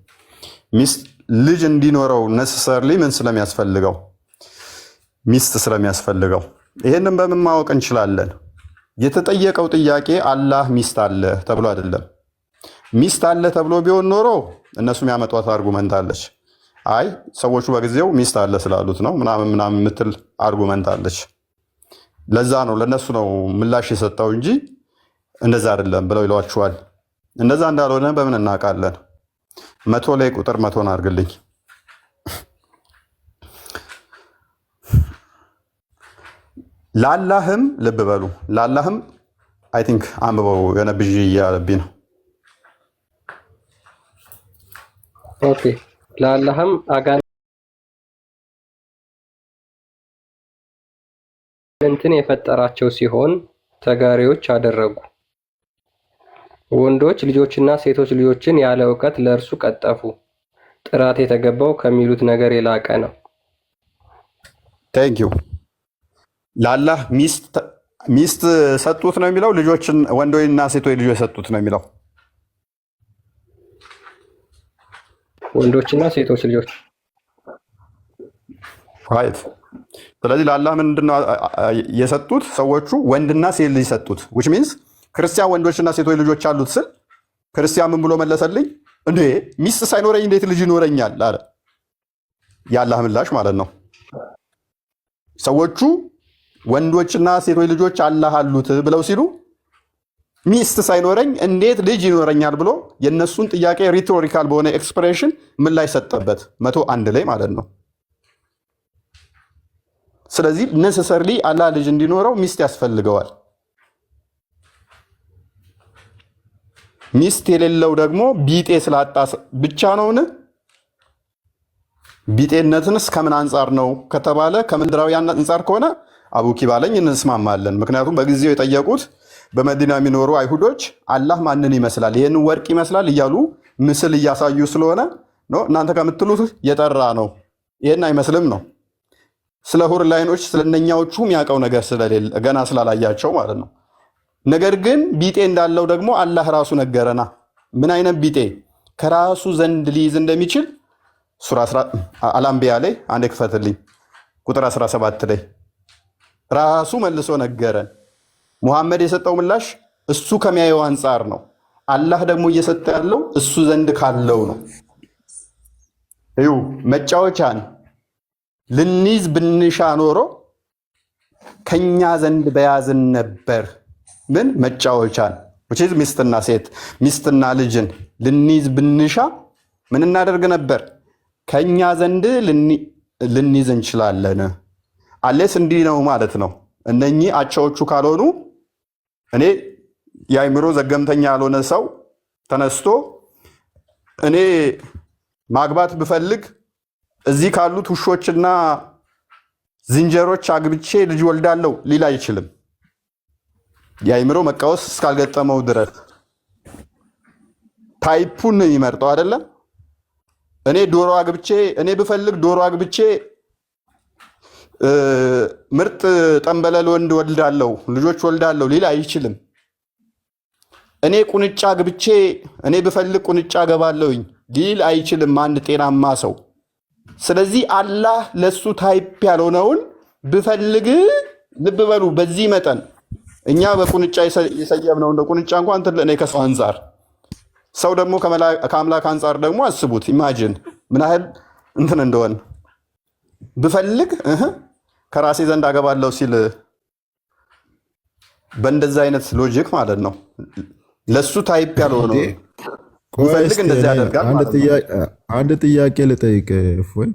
ሚስት ልጅ እንዲኖረው ነሰሰርሊ ምን ስለሚያስፈልገው? ሚስት ስለሚያስፈልገው። ይሄንን በምን ማወቅ እንችላለን? የተጠየቀው ጥያቄ አላህ ሚስት አለ ተብሎ አይደለም። ሚስት አለ ተብሎ ቢሆን ኖሮ እነሱ የሚያመጧት አርጉመንት አለች። አይ ሰዎቹ በጊዜው ሚስት አለ ስላሉት ነው ምናምን የምትል አርጉመንት አለች። ለዛ ነው ለነሱ ነው ምላሽ የሰጠው እንጂ እንደዛ አይደለም ብለው ይሏቸዋል። እንደዛ እንዳልሆነ በምን እናውቃለን? 100 ላይ ቁጥር 100 አድርግልኝ። ላላህም ልብ በሉ። ላላህም አይ ቲንክ አንብበው የነብይ ያለብኝ ነው። ኦኬ ላላህም አጋንንትን የፈጠራቸው ሲሆን ተጋሪዎች አደረጉ። ወንዶች ልጆችና ሴቶች ልጆችን ያለ እውቀት ለእርሱ ቀጠፉ። ጥራት የተገባው ከሚሉት ነገር የላቀ ነው። ቴንክ ዩ። ለአላህ ሚስት ሰጡት ነው የሚለው? ልጆችን ወንዶችና ሴቶች ልጆች ሰጡት ነው የሚለው? ወንዶችና ሴቶች ልጆች ራይት። ስለዚህ ለአላህ ምንድነው የሰጡት? ሰዎቹ ወንድና ሴት ልጅ ሰጡት። which means ክርስቲያን ወንዶችና ሴቶች ልጆች አሉት ስል ክርስቲያን ምን ብሎ መለሰልኝ? እንዴ ሚስት ሳይኖረኝ እንዴት ልጅ ይኖረኛል አለ። የአላህ ምላሽ ማለት ነው። ሰዎቹ ወንዶችና ሴቶች ልጆች አላህ አሉት ብለው ሲሉ ሚስት ሳይኖረኝ እንዴት ልጅ ይኖረኛል ብሎ የነሱን ጥያቄ ሪቶሪካል በሆነ ኤክስፕሬሽን ምን ላይ ሰጠበት? 101 ላይ ማለት ነው። ስለዚህ ነሰሰርሊ አላህ ልጅ እንዲኖረው ሚስት ያስፈልገዋል። ሚስት የሌለው ደግሞ ቢጤ ስላጣ ብቻ ነውን? ቢጤነትንስ ከምን አንጻር ነው ከተባለ ከምድራዊ አንጻር ከሆነ አቡኪ ባለኝ እንስማማለን። ምክንያቱም በጊዜው የጠየቁት በመዲና የሚኖሩ አይሁዶች አላህ ማንን ይመስላል፣ ይህን ወርቅ ይመስላል እያሉ ምስል እያሳዩ ስለሆነ ነው። እናንተ ከምትሉት የጠራ ነው፣ ይህን አይመስልም ነው። ስለ ሁር ላይኖች ስለነኛዎቹ የሚያውቀው ነገር ስለሌለ ገና ስላላያቸው ማለት ነው። ነገር ግን ቢጤ እንዳለው ደግሞ አላህ ራሱ ነገረና። ምን አይነት ቢጤ ከራሱ ዘንድ ሊይዝ እንደሚችል ሱራ አልአንቢያ ላይ አንድ ክፈትልኝ ቁጥር 17 ላይ ራሱ መልሶ ነገረን። ሙሐመድ የሰጠው ምላሽ እሱ ከሚያየው አንጻር ነው። አላህ ደግሞ እየሰጠ ያለው እሱ ዘንድ ካለው ነው። እዩ መጫወቻን ልንይዝ ብንሻ ኖሮ ከኛ ዘንድ በያዝን ነበር። ምን መጫወቻን ሚስትና ሴት ሚስትና ልጅን ልንይዝ ብንሻ ምን እናደርግ ነበር? ከኛ ዘንድ ልንይዝ እንችላለን። አሌስ እንዲህ ነው ማለት ነው። እነኚህ አቻዎቹ ካልሆኑ እኔ የአእምሮ ዘገምተኛ ያልሆነ ሰው ተነስቶ እኔ ማግባት ብፈልግ እዚህ ካሉት ውሾችና ዝንጀሮች አግብቼ ልጅ ወልዳለሁ ሊል አይችልም። የአእምሮ መቃወስ እስካልገጠመው ድረስ ታይፑን ይመርጠው አይደለም። እኔ ብፈልግ ዶሮ አግብቼ ምርጥ ጠንበለል ወንድ ወልዳለሁ ልጆች ወልዳለሁ ሊል አይችልም። እኔ ቁንጫ አግብቼ እኔ ብፈልግ ቁንጫ ገባለሁኝ ሊል አይችልም አንድ ጤናማ ሰው። ስለዚህ አላህ ለሱ ታይፕ ያልሆነውን ብፈልግ ልብ በሉ በዚህ መጠን እኛ በቁንጫ የሰየምነው እንደ ቁንጫ እንኳን እኔ ከሰው አንጻር ሰው ደግሞ ከአምላክ አንጻር ደግሞ አስቡት። ኢማጂን ምን ያህል እንትን እንደሆነ ብፈልግ ከራሴ ዘንድ አገባለሁ ሲል በእንደዛ አይነት ሎጂክ ማለት ነው። ለሱ ታይፕ ያልሆነው ብፈልግ እንደዚህ ያደርጋል ማለት ነው። አንድ ጥያቄ ልጠይቅ እፎይ።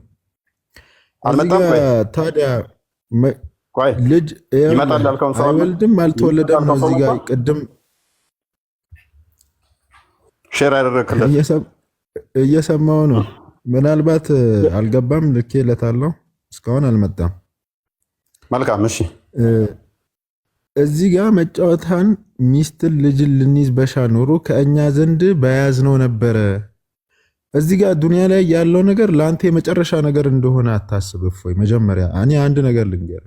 አልመጣም ወይ ታዲያ ልጅ ይመጣል ያልከውን ሰው አይወልድም አልተወለደም ነው እዚህ ጋር ቅድም ሼር ያደረክለት እየሰማው ነው። ምናልባት አልገባም ልኬለታለሁ እስካሁን አልመጣም። መልካም እሺ። እዚህ ጋር መጫወታን ሚስትን ልጅን ልንይዝ በሻ ኖሮ ከእኛ ዘንድ በያዝነው ነበረ። እዚህ ጋር ዱንያ ላይ ያለው ነገር ለአንተ የመጨረሻ ነገር እንደሆነ አታስብ እፎይ። መጀመሪያ እኔ አንድ ነገር ልንገር።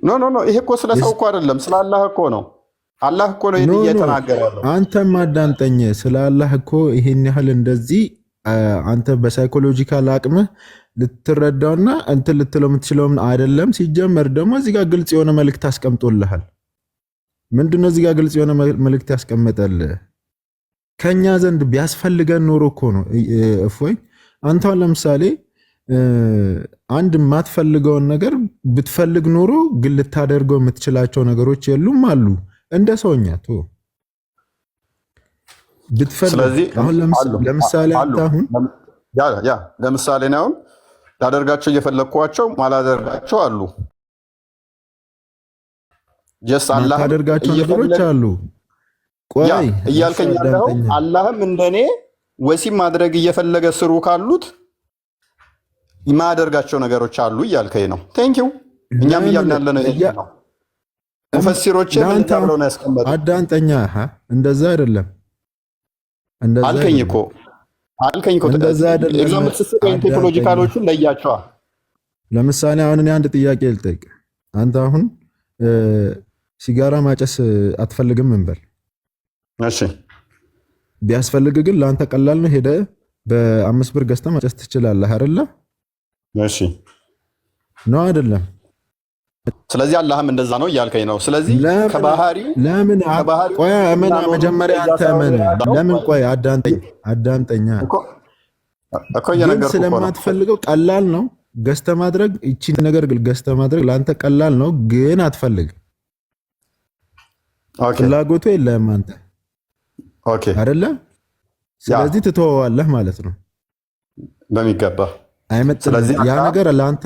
ኖ ይሄ እኮ ስለ ሰው እኮ አይደለም ስለ አላህ እኮ ነው። አላህ እኮ ነው እየተናገረ ያለው። አንተም አዳምጠኝ። ስለ አላህ እኮ ይሄን ያህል እንደዚህ አንተ በሳይኮሎጂካል አቅምህ ልትረዳውና እንትን ልትለው የምትችለውም አይደለም። ሲጀመር ደግሞ እዚህ ጋር ግልጽ የሆነ መልእክት አስቀምጦልሃል። ምንድነው እዚህ ጋር ግልጽ የሆነ መልእክት ያስቀመጠልህ? ከኛ ዘንድ ቢያስፈልገን ኖሮ እኮ ነው እፎይ። አንተን ለምሳሌ አንድ የማትፈልገውን ነገር ብትፈልግ ኖሮ ግን ልታደርገው የምትችላቸው ነገሮች የሉም አሉ እንደ ሰውኛ ቶ ብትፈልግ። አሁን ለምሳሌ አንተ አሁን ለምሳሌ ነው ላደርጋቸው እየፈለግኳቸው ማላደርጋቸው አሉ። ጀስ አላህ ታደርጋቸው ነገሮች አሉ። ቆይ እያልከኝ ያለው አላህም እንደኔ ወሲብ ማድረግ እየፈለገ ስሩ ካሉት የማያደርጋቸው ነገሮች አሉ እያልከኝ ነው። ቴንኪው። እኛም እያልን ያለ ነው ይሄ ነው። ሙፈሲሮች ምን ተብለው ነው ያስቀመጡት? አዳንጠኛ እንደዛ አይደለም። እንደዛ አልከኝ እኮ እንደዛ አይደለም። ኤግዛምፕል ሲስተም ቴክኖሎጂካሎቹን ለያቸዋ። ለምሳሌ አሁን እኔ አንድ ጥያቄ ልጠይቅ። አንተ አሁን ሲጋራ ማጨስ አትፈልግም እንበል። እሺ ቢያስፈልግ ግን ለአንተ ቀላል ነው። ሄደ በ5 ብር ገዝተህ ማጨስ ትችላለህ አይደለ? እሺ ነው አይደለም? ስለዚህ አላህም እንደዛ ነው እያልከኝ ነው። ስለዚህ ከባህሪ ለምን ቆይ መጀመሪያ አንተ ለምን ቆይ አዳምጠኛ እኮ እየነገርኩህ እኮ ነው። ስለማትፈልገው ቀላል ነው ገዝተህ ማድረግ። እቺ ነገር ገዝተህ ማድረግ ለአንተ ቀላል ነው፣ ግን አትፈልግም። ፍላጎቱ የለህም አንተ አይደለ? ስለዚህ ትተወዋለህ ማለት ነው በሚገባ አይመጥንም። ያ ነገር ለአንተ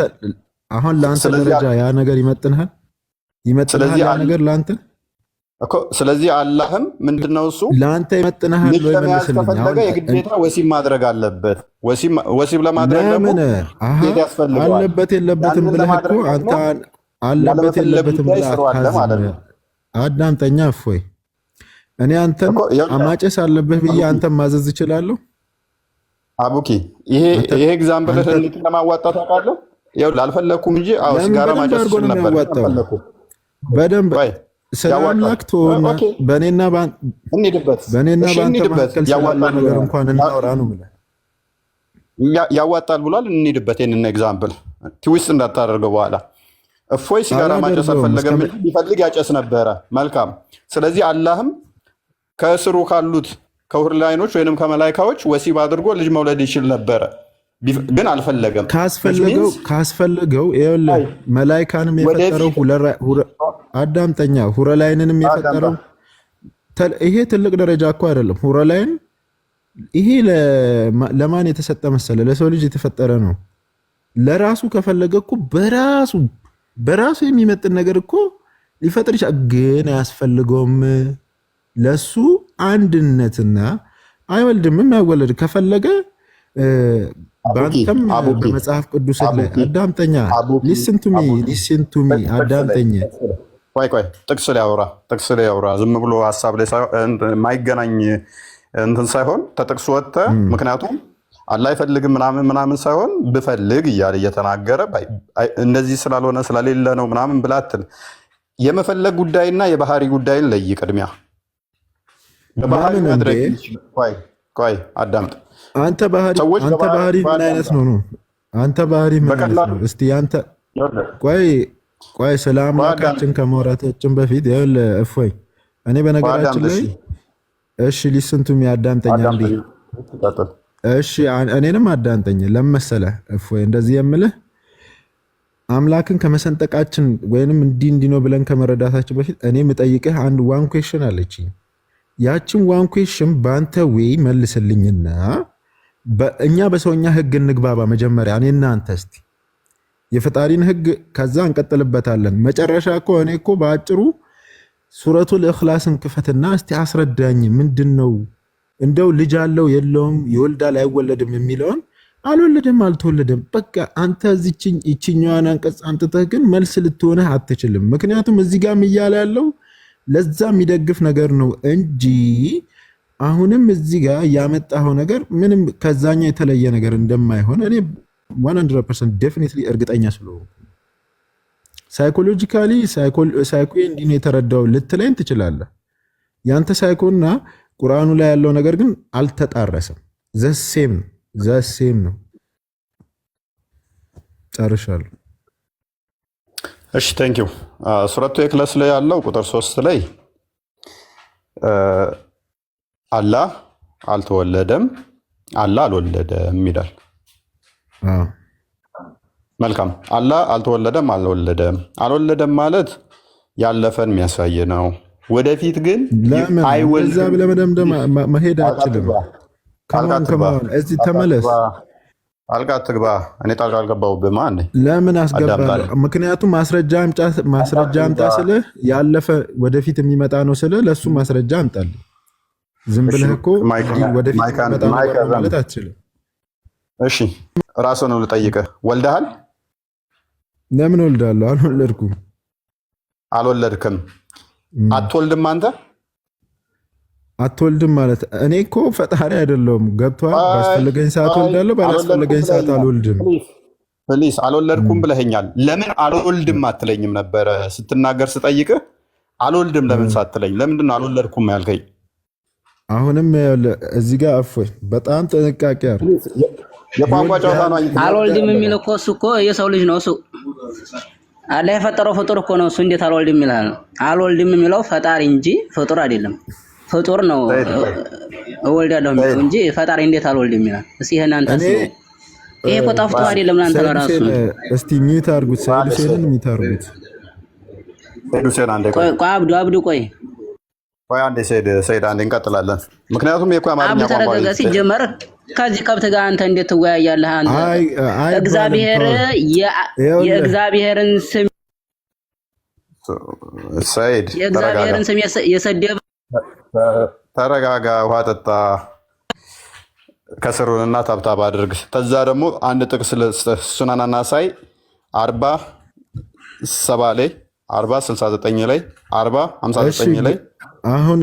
አሁን ለአንተ ደረጃ ያ ነገር ይመጥንሃል ያ ነገር ለአንተ እኮ። ስለዚህ አላህም ምንድነው እሱ ለአንተ ይመጥንሃል ወይ መልስልኝ። ከፈለገ የግዴታ ወሲብ ማድረግ አለበት። ወሲብ ለማድረግ ደግሞ ያስፈልጋል። አለበት የለበትም ብለህ እኮ አንተ አለበት የለበትም ብለህ አታዝም። አዳምጠኛ እፎይ። እኔ አንተን ማጨስ አለበት ብዬ አንተን ማዘዝ እችላለሁ? አቡኪ ይሄ ኤግዛምፕል እንትን ለማዋጣት አውቃለሁ። ይኸውልህ አልፈለኩም እንጂ ሲጋራ ማጨስ ይችል ነበር። በደንብ ስለአምላክ ተወና በእኔና በአንተ መካከል ስላለ ነገር እንኳን እናውራ ነው የምልህ። ያዋጣል ብሏል። እንሂድበት። ይህንን ኤግዛምፕል ትዊስት እንዳታደርገው በኋላ እፎይ ሲጋራ ማጨስ አልፈለገም እንጂ ቢፈልግ ያጨስ ነበረ። መልካም። ስለዚህ አላህም ከእስሩ ካሉት ከሁርላይኖች ወይንም ከመላይካዎች ወሲብ አድርጎ ልጅ መውለድ ይችል ነበረ፣ ግን አልፈለገም። ካስፈለገው ይኸውልህ መላይካንም የፈጠረው አዳምጠኛ ሁረላይንንም የፈጠረው ይሄ ትልቅ ደረጃ እኮ አይደለም። ሁረላይን ይሄ ለማን የተሰጠ መሰለ? ለሰው ልጅ የተፈጠረ ነው። ለራሱ ከፈለገ እኮ በራሱ የሚመጥን ነገር እኮ ሊፈጥር ይችላል፣ ግን አያስፈልገውም። ለሱ አንድነትና አይወልድምም አይወለድ ከፈለገ በአንተም በመጽሐፍ ቅዱስ ላይ አዳምጠኛ ሊስንቱሚ አዳምጠኛ ቆይ ጥቅስ ላይ ያውራ ዝም ብሎ ሀሳብ ላይ የማይገናኝ እንትን ሳይሆን ተጥቅሱ ወጥተህ ምክንያቱም አላህ አይፈልግም ምናምን ሳይሆን ብፈልግ እያለ እየተናገረ እንደዚህ ስላልሆነ ስለሌለ ነው ምናምን ብላትን የመፈለግ ጉዳይና የባህሪ ጉዳይን ለይ ቅድሚያ በባህሪ ማድረግ ቆይ አዳምጥ አንተ ባህሪ ምን አይነት ነው? አንተ ባህሪ ምን አይነት ነው? እስቲ አንተ ቆይ ስለ አምላካችን ከማውራታችን በፊት ይኸውልህ እፎይ እኔ በነገራችን ላይ እሺ ሊስንቱም ያዳምጠኛ እንዴ እሺ እኔንም አዳምጠኝ ለመሰለ እፎይ እንደዚህ የምልህ አምላክን ከመሰንጠቃችን ወይንም እንዲህ ነው ብለን ከመረዳታችን በፊት እኔ የምጠይቅህ አንድ ዋን ኩዌስችን አለችኝ። ያችን ዋን ኩዌስችን በአንተ ወይ መልስልኝና እኛ በሰውኛ ህግ እንግባባ። መጀመሪያ እኔና አንተ እስቲ የፈጣሪን ህግ ከዛ እንቀጥልበታለን። መጨረሻ እኮ እኔ እኮ በአጭሩ ሱረቱል ኢኽላስን ክፈትና እስቲ አስረዳኝ። ምንድነው እንደው ልጅ አለው የለውም ይወልዳል አይወለድም የሚለውን አልወለደም አልተወለደም በቃ አንተ እዚህኛዋን አንቀጽ አንጥተህ ግን መልስ ልትሆነህ አትችልም። ምክንያቱም እዚህ ጋር እያለ ያለው ለዛ የሚደግፍ ነገር ነው እንጂ አሁንም እዚህ ጋር ያመጣው ነገር ምንም ከዛኛው የተለየ ነገር እንደማይሆን እኔ 100% ዴፊኒትሊ እርግጠኛ ስለሆንኩ ሳይኮሎጂካሊ ሳይኮ እንዲህ ነው የተረዳው ልትለኝ ትችላለህ። ያንተ ሳይኮና ቁርአኑ ላይ ያለው ነገር ግን አልተጣረሰም። ዘሴም ነው። ጨርሻለሁ። እሺ ቴንክ ዩ። ሱረቱ ኢኽላስ ላይ ያለው ቁጥር 3 ላይ አላህ አልተወለደም አላህ አልወለደም ይላል። መልካም። አላህ አልተወለደም አልወለደም ማለት ያለፈን የሚያሳይ ነው። ወደፊት ግን አይወልድም ብለህ መደምደም መሄድ አትችልም። ከማን እዚህ ተመለስ። ጣልቃ አትግባ። እኔ ጣልቃ አልገባሁብህም። ለምን አስገባለሁ? ምክንያቱም ማስረጃ አምጣ ስልህ ያለፈ ወደፊት የሚመጣ ነው ስልህ ለእሱ ማስረጃ አምጣልህ። ዝም ብለህ እኮ ወደፊት የሚመጣ ማለት አትችልም። እሺ ራስህ ነው ልጠይቅህ። ወልደሃል? ለምን ወልዳለሁ? አልወለድኩም። አልወለድክም። አትወልድም አንተ? አትወልድም ማለት እኔ እኮ ፈጣሪ አይደለሁም። ገብቶሃል? ባስፈለገኝ ሰዓት ወልዳለሁ፣ ባላስፈለገኝ ሰዓት አልወልድም። ፕሊስ አልወለድኩም ብለኸኛል። ለምን አልወልድም አትለኝም ነበረ? ስትናገር ስጠይቅህ አልወልድም ለምን ሳትለኝ ለምንድን ነው አልወለድኩም ያልከኝ? አሁንም እዚህ ጋር እፎይ በጣም ጥንቃቄ የቋንቋ ጨዋታ ነው። አልወልድም የሚል እኮ እሱ እኮ የሰው ልጅ ነው። እሱ አላህ የፈጠረው ፍጡር እኮ ነው። እሱ እንዴት አልወልድም ይላል? አልወልድም የሚለው ፈጣሪ እንጂ ፍጡር አይደለም። ፍጡር ነው እወልዳለሁ የሚለው እንጂ ፈጣሪ እንዴት አልወልድም ይላል? እስኪ ይሄን አንተ አስበው። ይሄ እኮ ጠፍቶ አይደለም እናንተ ለራሱ። እስቲ ሚዩት አድርጉት፣ ሰይድ ሁሴንን ሚዩት አድርጉት። ሰይድ ሁሴን አንዴ ቆይ አብዱ ቆይ አንዴ ሰይድ አንዴ እንቀጥላለን። ምክንያቱም የኮ አማርኛ ቋንቋ ተረጋጋ። ሲጀመር ከዚህ ከብት ጋር አንተ እንዴት ትወያያለህ? አንተ የእግዚአብሔርን ስም ሰይድ የእግዚአብሔርን ስም የሰደበ ተረጋጋ፣ ውሃ ጠጣ፣ ከስሩንና ታብታብ አድርግ። ከዛ ደግሞ አንድ ጥቅስ ሱናን ናሳኢ 40:7 ላይ 40:69 ላይ 40:59 ላይ አሁን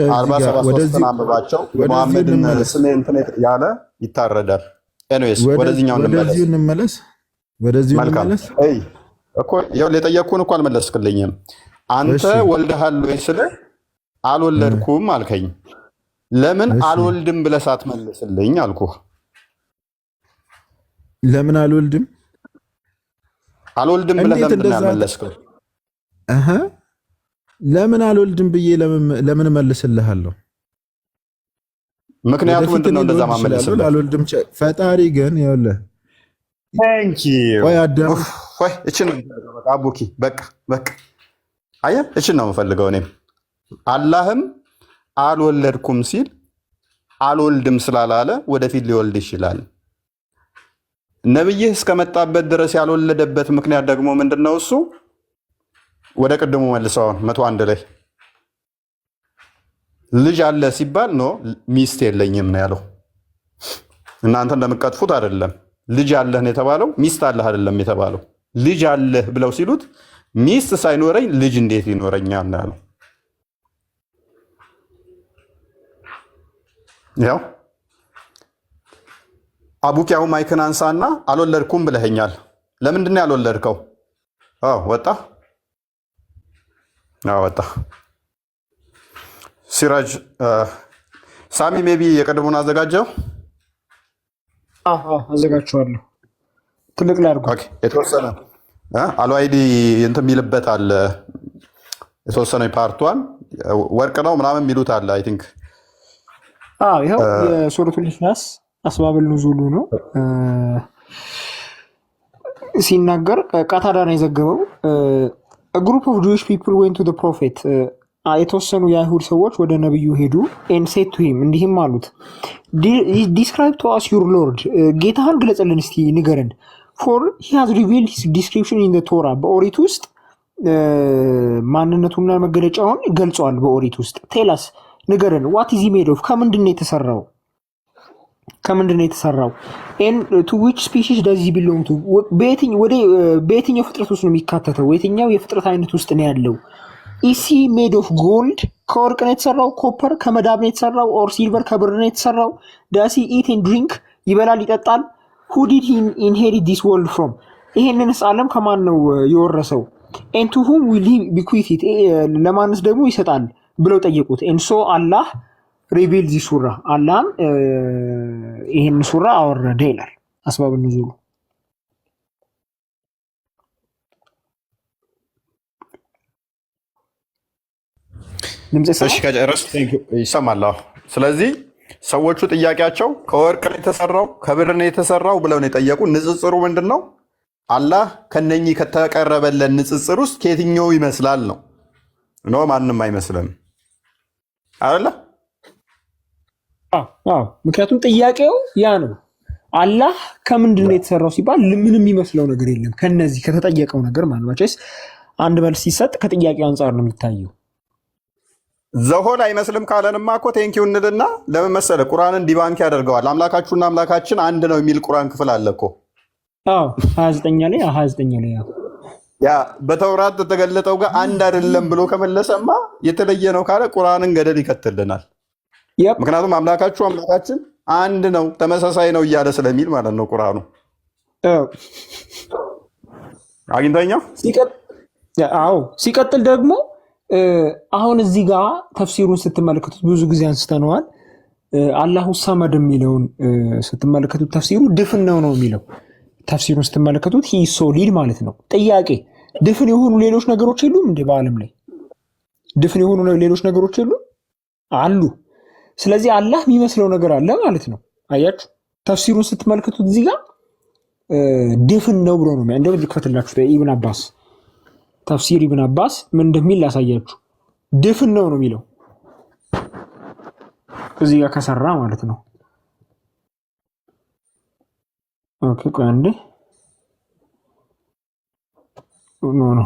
ወደዚህ አንብባቸው። ሙሐመድን ስሜ እንትን ያለ ይታረዳል። ኤኒዌይስ ወደዚህኛው እንመለስ። እኮ የጠየቅኩህን እኮ አልመለስክልኝም። አንተ ወልደሃል ወይ ስልህ አልወለድኩም አልከኝ። ለምን አልወልድም ብለህ ሳትመልስልኝ አልኩህ። ለምን አልወልድም ብለህ ለምን ያመለስከው? ለምን አልወልድም ብዬ ለምን መልስልሃለሁ? ምክንያቱም ምንድነው እንደዛ ማመለስልህ? አልወልድም። ፈጣሪ ግን ይኸውልህ እችን አቡኪ በቃ አየህ፣ እችን ነው የምፈልገው እኔም። አላህም አልወለድኩም ሲል አልወልድም ስላላለ ወደፊት ሊወልድ ይችላል። ነብይህ እስከመጣበት ድረስ ያልወለደበት ምክንያት ደግሞ ምንድነው? እሱ ወደ ቅድሙ መልሰውን 101 ላይ ልጅ አለ ሲባል ነው ሚስት የለኝም ነው ያለው። እናንተ እንደምትቀጥፉት አይደለም። ልጅ አለህ ነው የተባለው፣ ሚስት አለህ አይደለም የተባለው። ልጅ አለህ ብለው ሲሉት ሚስት ሳይኖረኝ ልጅ እንዴት ይኖረኛል ነው ያለው። ያው አቡኪያው ማይክን አንሳና አልወለድኩም ብለኸኛል። ለምንድን ነው ያልወለድከው? ወጣ ሲራጅ ሳሚ ሜቢ የቀድሞውን አዘጋጀው። አዘጋጀዋለሁ። ትልቅ ላይ አድርጎ የተወሰነ አልዋይዲ እንትን የሚልበት አለ። የተወሰነ ፓርቷን ወርቅ ነው ምናምን የሚሉት አለ። አይ ቲንክ ይኸው የሱረቱል ኢኽላስ አስባብል ኑዙሉ ነው ሲናገር ቃታዳ ነው የዘገበው። ግሩፕ ኦፍ ጁዊሽ ፒፕል ዌንት ቱ ዘ ፕሮፌት፣ የተወሰኑ የአይሁድ ሰዎች ወደ ነብዩ ሄዱ። ኤንድ ሴድ ቱ ሂም፣ እንዲህም አሉት፣ ዲስክራይብ ቱ አስ ዩር ሎርድ፣ ጌታህን ግለጽልን እስቲ ንገረን። ፎር ሂ ሃዝ ሪቪልድ ሂዝ ዲስክሪፕሽን ኢን ዘ ቶራ፣ በኦሪት ውስጥ ማንነቱና መገለጫውን ገልጿል። በኦሪት ውስጥ ቴላስ፣ ንገረን። ዋት ኢዝ ሂ ሜድ ኦፍ፣ ከምንድን ነው የተሰራው? ኤን ቱ ዊች ስፒሺስ ዳዝ ሂ ቢሎንግ ቱ፣ በየትኛው ፍጥረት ውስጥ ነው የሚካተተው? የትኛው የፍጥረት አይነት ውስጥ ነው ያለው? ኢሲ ሜድ ኦፍ ጎልድ፣ ከወርቅ ነው የተሰራው? ኮፐር ከመዳብ ነው የተሰራው? ኦር ሲልቨር ከብር ነው የተሰራው? ዳሲ ኢት ኤንድ ድሪንክ፣ ይበላል ይጠጣል? ሁ ዲድ ሂ ኢንሄሪት ዲስ ወርልድ ፍሮም፣ ይሄንንስ ዓለም ከማን ነው የወረሰው? ኤን ቱ ሁም ዊል ሂ ቢኩዊት ኢት፣ ለማንስ ደግሞ ይሰጣል ብለው ጠየቁት። ኤን ሶ አላህ ሪቪል ዚ ሱራ፣ አላህም ይሄን ሱራ አወረደ ይላል። አስባብ ኑዙሉ ይሰማል። ስለዚህ ሰዎቹ ጥያቄያቸው ከወርቅ ነው የተሰራው ከብር ነው የተሰራው ብለው ነው የጠየቁ። ንጽጽሩ ምንድን ነው? አላህ ከነኚህ ከተቀረበለን ንጽጽር ውስጥ ከየትኛው ይመስላል ነው? ማንም አይመስልም አይደለ? ምክንያቱም ጥያቄው ያ ነው። አላህ ከምንድን ነው የተሰራው ሲባል ምንም የሚመስለው ነገር የለም ከነዚህ ከተጠየቀው ነገር ማለት ነው። አንድ መልስ ሲሰጥ ከጥያቄው አንጻር ነው የሚታየው። ዘሆል አይመስልም ካለንማ እኮ ቴንኪው እንልና ለምን መሰለህ ቁርአንን ዲባንክ ያደርገዋል። አምላካችሁና አምላካችን አንድ ነው የሚል ቁርአን ክፍል አለ እኮ 29 ላይ ያ በተውራት ተገለጠው ጋር አንድ አይደለም ብሎ ከመለሰማ የተለየ ነው ካለ ቁርአንን ገደል ይከትልናል። ምክንያቱም አምላካችሁ አምላካችን አንድ ነው ተመሳሳይ ነው እያለ ስለሚል ማለት ነው ቁርአኑ። አግኝተኛው ሲቀጥል ደግሞ አሁን እዚህ ጋር ተፍሲሩን ስትመለከቱት ብዙ ጊዜ አንስተነዋል። አላሁ ሰመድ የሚለውን ስትመለከቱት ተፍሲሩ ድፍን ነው የሚለው። ተፍሲሩን ስትመለከቱት ሂ ሶሊድ ማለት ነው። ጥያቄ ድፍን የሆኑ ሌሎች ነገሮች የሉም እንዴ? በዓለም ላይ ድፍን የሆኑ ሌሎች ነገሮች የሉም? አሉ። ስለዚህ አላህ የሚመስለው ነገር አለ ማለት ነው። አያችሁ፣ ተፍሲሩን ስትመለከቱት እዚህ ጋር ድፍን ነው ብሎ ነው እንደው ልከተላችሁ። ኢብን አባስ ተፍሲር ኢብን አባስ ምን እንደሚል ላሳያችሁ። ድፍን ነው የሚለው እዚህ ጋር ከሰራ ማለት ነው። ኦኬ ቆይ አንዴ ኖ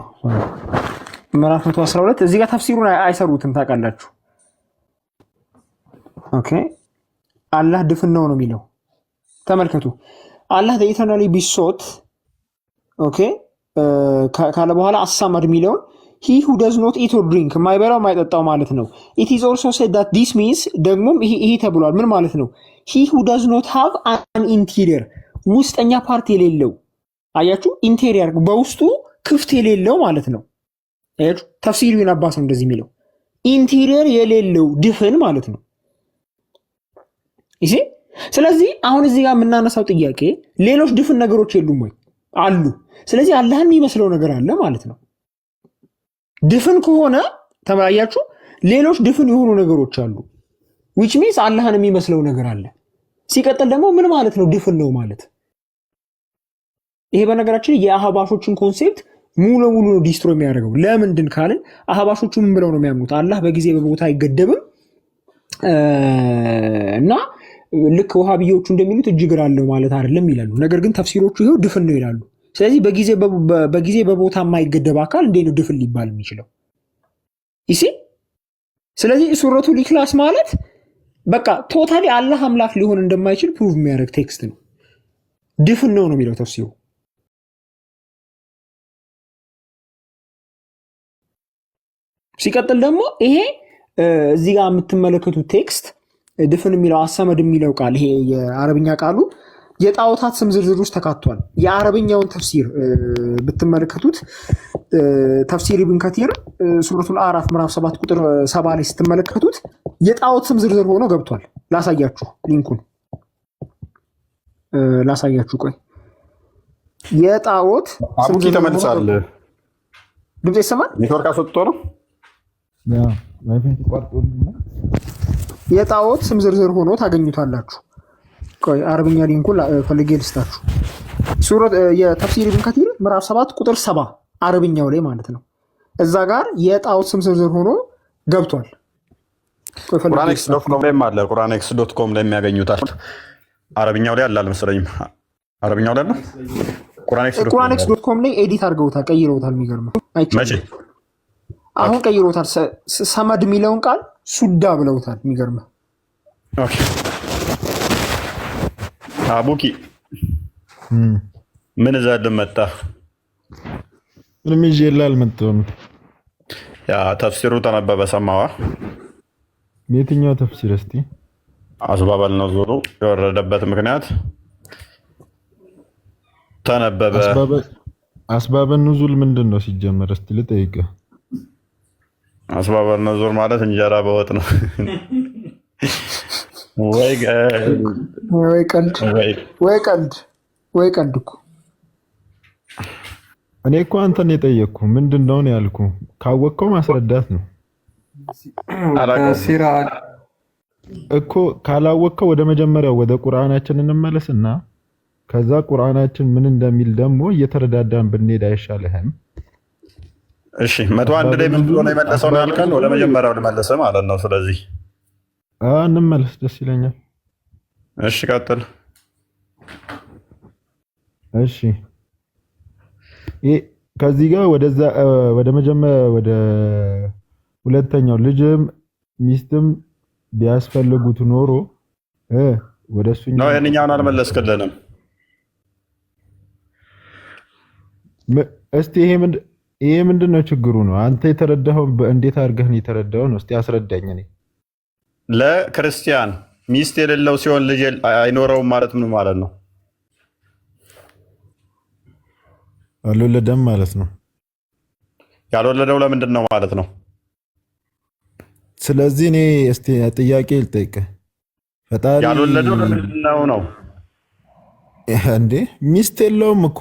ምዕራፍ 112 እዚህ ጋር ተፍሲሩን አይሰሩትም ታውቃላችሁ። ኦኬ አላህ ድፍን ነው የሚለው ተመልከቱ። አላህ ኢተርናሊ ቢሶት ኦኬ ካለ በኋላ አሳመድ የሚለውን he who does not eat or drink ማይበላው ማይጠጣው ማለት ነው። it is also said that this means ደግሞም ይሄ ተብሏል። ምን ማለት ነው? he who does not have an interior ውስጠኛ ፓርት የሌለው አያችሁ፣ ኢንቴሪየር በውስጡ ክፍት የሌለው ማለት ነው። አያችሁ፣ ተፍሲር ኢብን አባስ ነው እንደዚህ የሚለው ኢንቴሪየር የሌለው ድፍን ማለት ነው። ይሄ ስለዚህ አሁን እዚህ ጋር የምናነሳው ጥያቄ ሌሎች ድፍን ነገሮች የሉም ወይ? አሉ። ስለዚህ አላህን የሚመስለው ነገር አለ ማለት ነው። ድፍን ከሆነ ተመያያችሁ ሌሎች ድፍን የሆኑ ነገሮች አሉ። which means አላህን የሚመስለው ነገር አለ። ሲቀጥል ደግሞ ምን ማለት ነው ድፍን ነው ማለት? ይሄ በነገራችን የአህባሾችን ኮንሴፕት ሙሉ ሙሉ ነው ዲስትሮይ የሚያደርገው። ለምንድን ካልን አህባሾቹ ምን ብለው ነው የሚያምኑት? አላህ በጊዜ በቦታ አይገደብም እና ልክ ወሃቢዮቹ እንደሚሉት እጅግር አለው ማለት አይደለም ይላሉ። ነገር ግን ተፍሲሮቹ ይሄው ድፍን ነው ይላሉ። ስለዚህ በጊዜ በቦታ የማይገደብ አካል እንዴት ነው ድፍን ሊባል የሚችለው? ይሲ ስለዚህ ሱረቱል ኢኽላስ ማለት በቃ ቶታሊ አላህ አምላክ ሊሆን እንደማይችል ፕሩቭ የሚያደርግ ቴክስት ነው። ድፍን ነው የሚለው ተፍሲሩ። ሲቀጥል ደግሞ ይሄ እዚህ ጋር የምትመለከቱት ቴክስት ድፍን የሚለው አሰመድ የሚለው ቃል ይሄ የአረብኛ ቃሉ የጣዖታት ስም ዝርዝር ውስጥ ተካቷል። የአረብኛውን ተፍሲር ብትመለከቱት ተፍሲር ኢብን ከቲር ሱረቱል አዕራፍ ምዕራፍ 7 ቁጥር 7 ላይ ስትመለከቱት የጣዖት ስም ዝርዝር ሆኖ ገብቷል። ላሳያችሁ፣ ሊንኩን ላሳያችሁ። ቆይ የጣዖት ስም ዝርዝር ተመልሷል። ድምጽ ይሰማል? ኔትወርክ አስወጥቶ ነው የጣዖት ስም ዝርዝር ሆኖ ታገኙታላችሁ። ቆይ አረብኛ ሊንኩን ፈልጌ ልስታችሁ። ሱረት የተፍሲር ኢብን ከቲር ምዕራፍ 7 ቁጥር 7 አረብኛው ላይ ማለት ነው። እዛ ጋር የጣዖት ስም ዝርዝር ሆኖ ገብቷል። ቁርአንኤክስ.ኮም ላይ አለ። ቁርአንኤክስ.ኮም ላይ የሚያገኙታል። አረብኛው ላይ አለ አልመሰለኝም። አረብኛው ላይ አለ። ቁርአንኤክስ.ኮም ላይ ኤዲት አድርገውታል፣ ቀይረውታል። የሚገርመው መቼ አሁን ቀይረውታል። ሰመድ የሚለውን ቃል ሱዳ ብለውታል። የሚገርመው ኦኬ አቡኪ ምን ዘልም መጣ? ምንም ይዤልህ አልመጣሁም። ያ ተፍሲሩ ተነበበ ሰማዋ? የትኛው ተፍሲር? እስቲ አስባባል ነው ዞሮ የወረደበት ምክንያት ተነበበ። አስባበ ኑዙል ምንድን ነው ሲጀመር? እስቲ ልጠይቅህ። አስባባል ኑዙል ማለት እንጀራ በወጥ ነው። ወይ ቀልድ እኮ እኔ እኮ አንተን የጠየቅኩ ምንድን ነው ያልኩ። ካወቅከው ማስረዳት ነው እኮ። ካላወቅከው ወደ መጀመሪያው ወደ ቁርአናችን እንመለስና ከዛ ቁርአናችን ምን እንደሚል ደግሞ እየተረዳዳን ብንሄድ አይሻልህም? እሺ 101 ላይ ምን ብሎ ነው የመለሰው ነው ያልከን? ወደ መጀመሪያው ልመለሰ ማለት ነው። ስለዚህ እንመለስ፣ ደስ ይለኛል። እሺ ቀጥል። እሺ ከዚህ ጋር ወደዛ ወደ መጀመሪያ ወደ ሁለተኛው ልጅም ሚስትም ቢያስፈልጉት ኖሮ ወደሱ ነው። የኛውን አልመለስክልንም። እስቲ ይሄ ምንድን ነው ችግሩ ነው? አንተ የተረዳኸው እንዴት አድርገህ ነው የተረዳኸው ነው? እስቲ አስረዳኝ። እኔ ለክርስቲያን ሚስት የሌለው ሲሆን ልጅ አይኖረውም ማለት ምን ማለት ነው? አልወለደም ማለት ነው። ያልወለደው ለምንድን ነው ማለት ነው? ስለዚህ እኔ እስቲ ጥያቄ ልጠይቅህ። ፈጣሪ ያልወለደው ለምንድን ነው? እንዴ ሚስት የለውም እኮ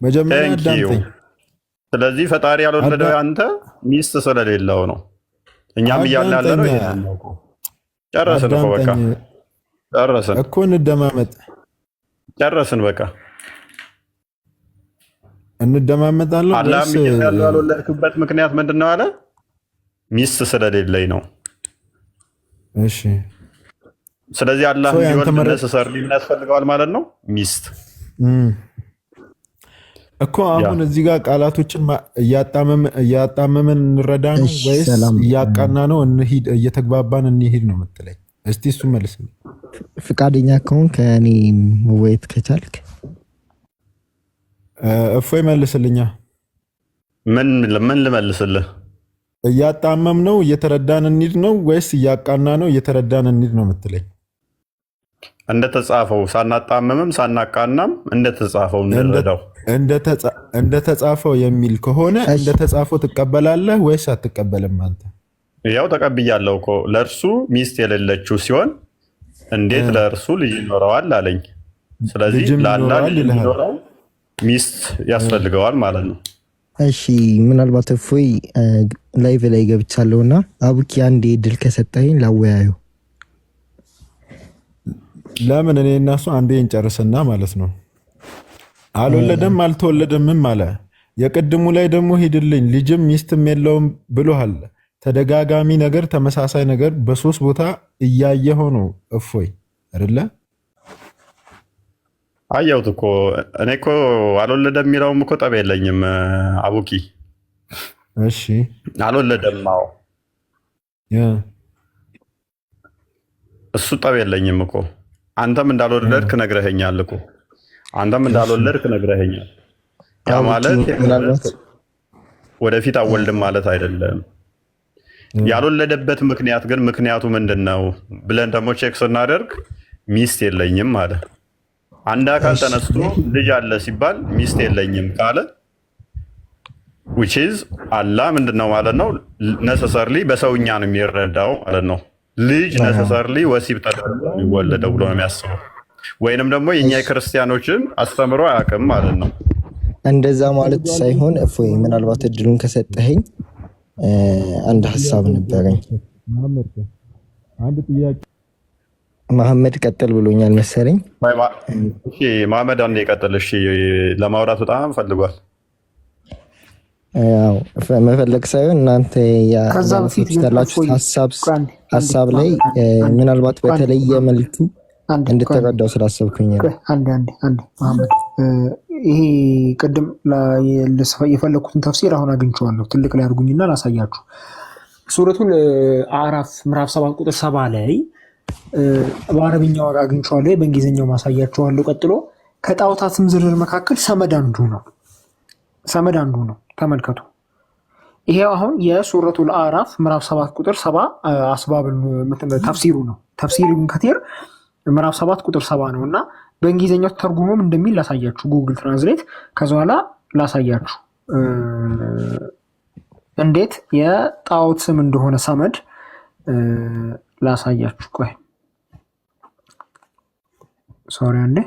መጀመሪያ አዳምጠኝ። ስለዚህ ፈጣሪ ያልወለደው አንተ ሚስት ስለሌለው ነው። እኛም እያለ ያለ ነው። ጨረስን እኮ በቃ ጨረስን እኮ እንደማመጥ ጨረስን በቃ እንደማመጣለሁ። አላህም ያልወለድክበት ምክንያት ምንድን ነው አለ? ሚስት ስለሌለኝ ነው። እሺ ስለዚህ አላህ ሊወልድ ነሰሰር ሊያስፈልገዋል ማለት ነው ሚስት እኮ። አሁን እዚህ ጋር ቃላቶችን እያጣመምን እንረዳ ነው ወይስ እያቃና ነው እንሂድ እየተግባባን እንሂድ ነው የምትለኝ? እስቲ እሱ መልስ። ፍቃደኛ ከሆን ከእኔ መወየት ከቻልክ እፎይ መልስልኛ። ምን ልመልስልህ? እያጣመም ነው እየተረዳን እንሂድ ነው ወይስ እያቃና ነው እየተረዳን እንሂድ ነው የምትለኝ? እንደተጻፈው ሳናጣመምም ሳናቃናም እንደተጻፈው እንረዳው። እንደተጻፈው የሚል ከሆነ እንደተጻፈው ትቀበላለህ ወይስ አትቀበልም? አንተ ያው ተቀብያለሁ እኮ ለእርሱ ሚስት የሌለችው ሲሆን እንዴት ለእርሱ ልጅ ይኖረዋል አለኝ። ስለዚህ ለአላህ ልጅ የሚኖረው ሚስት ያስፈልገዋል ማለት ነው። እሺ ምናልባት እፎይ ላይቭ ላይ ገብቻለሁና አቡኪ አንዴ ድል ከሰጠኝ ላወያዩ። ለምን እኔ እና እሱ አንዴ እንጨርስና ማለት ነው። አልወለደም አልተወለደም አለ። የቅድሙ ላይ ደግሞ ሂድልኝ ልጅም ሚስትም የለውም ብሎሃል። ተደጋጋሚ ነገር ተመሳሳይ ነገር በሶስት ቦታ እያየኸው ነው እፎይ አይደለ? አየሁት እኮ እኔ እኮ አልወለደም የሚለውም እኮ ጠብ የለኝም አቡኪ። እሺ አልወለደም፣ አዎ እሱ ጠብ የለኝም እኮ። አንተም እንዳልወለድክ ነግረኸኛል እኮ። አንተም እንዳልወለድክ ነግረኸኛል። ያ ማለት ወደፊት አወልድም ማለት አይደለም። ያልወለደበት ምክንያት ግን ምክንያቱ ምንድን ነው ብለን ደግሞ ቼክ ስናደርግ ሚስት የለኝም ማለት አንድ አካል ተነስቶ ልጅ አለ ሲባል ሚስት የለኝም ካለ which is አላህ ምንድነው ማለት ነው? ነሰሰርሊ በሰውኛ ነው የሚረዳው ማለት ነው። ልጅ ነሰሰርሊ ወሲብ ተደርጎ የሚወለደው ብሎ ነው የሚያስበው። ወይንም ደግሞ የኛ ክርስቲያኖችን አስተምሮ አያውቅም ማለት ነው። እንደዛ ማለት ሳይሆን እፎይ ምናልባት እድሉን ከሰጠኸኝ አንድ ሐሳብ ነበረኝ። አንድ ጥያቄ መሐመድ ቀጥል ብሎኛል መሰለኝ። እሺ መሐመድ አንዴ ቀጥል። እሺ ለማውራት በጣም ፈልጓል። ያው መፈለግ ሳይሆን እናንተ ያላችሁ ሐሳብ ላይ ምናልባት በተለየ መልኩ እንድትረዳው ስላሰብኩኝ ነው። አንዴ መሐመድ ይሄ ቅድም የፈለኩትን ተፍሲር አሁን አግኝቼዋለሁ። ትልቅ ላይ አድርጉኝና ላሳያችሁ። ሱረቱል አዕራፍ ምዕራፍ 7 ቁጥር 7 ላይ በአረብኛው አግኝቼዋለሁ፣ በእንግሊዝኛው ማሳያችኋለሁ። ቀጥሎ ከጣዖታት ስም ዝርዝር መካከል ሰመድ አንዱ ነው። ተመልከቱ። ይሄ አሁን የሱረቱል አዕራፍ ምዕራፍ 7 ቁጥር 7 አስባብ ተፍሲሩ ነው። ተፍሲር ኢብኑ ከቲር ምዕራፍ 7 ቁጥር 7 ነው እና በእንግሊዝኛው ተርጉሞም እንደሚል ላሳያችሁ። ጉግል ትራንስሌት ከዛ በኋላ ላሳያችሁ እንዴት የጣዖት ስም እንደሆነ ሰመድ ላሳያችሁ። ቆይ ሶሪ አንዴ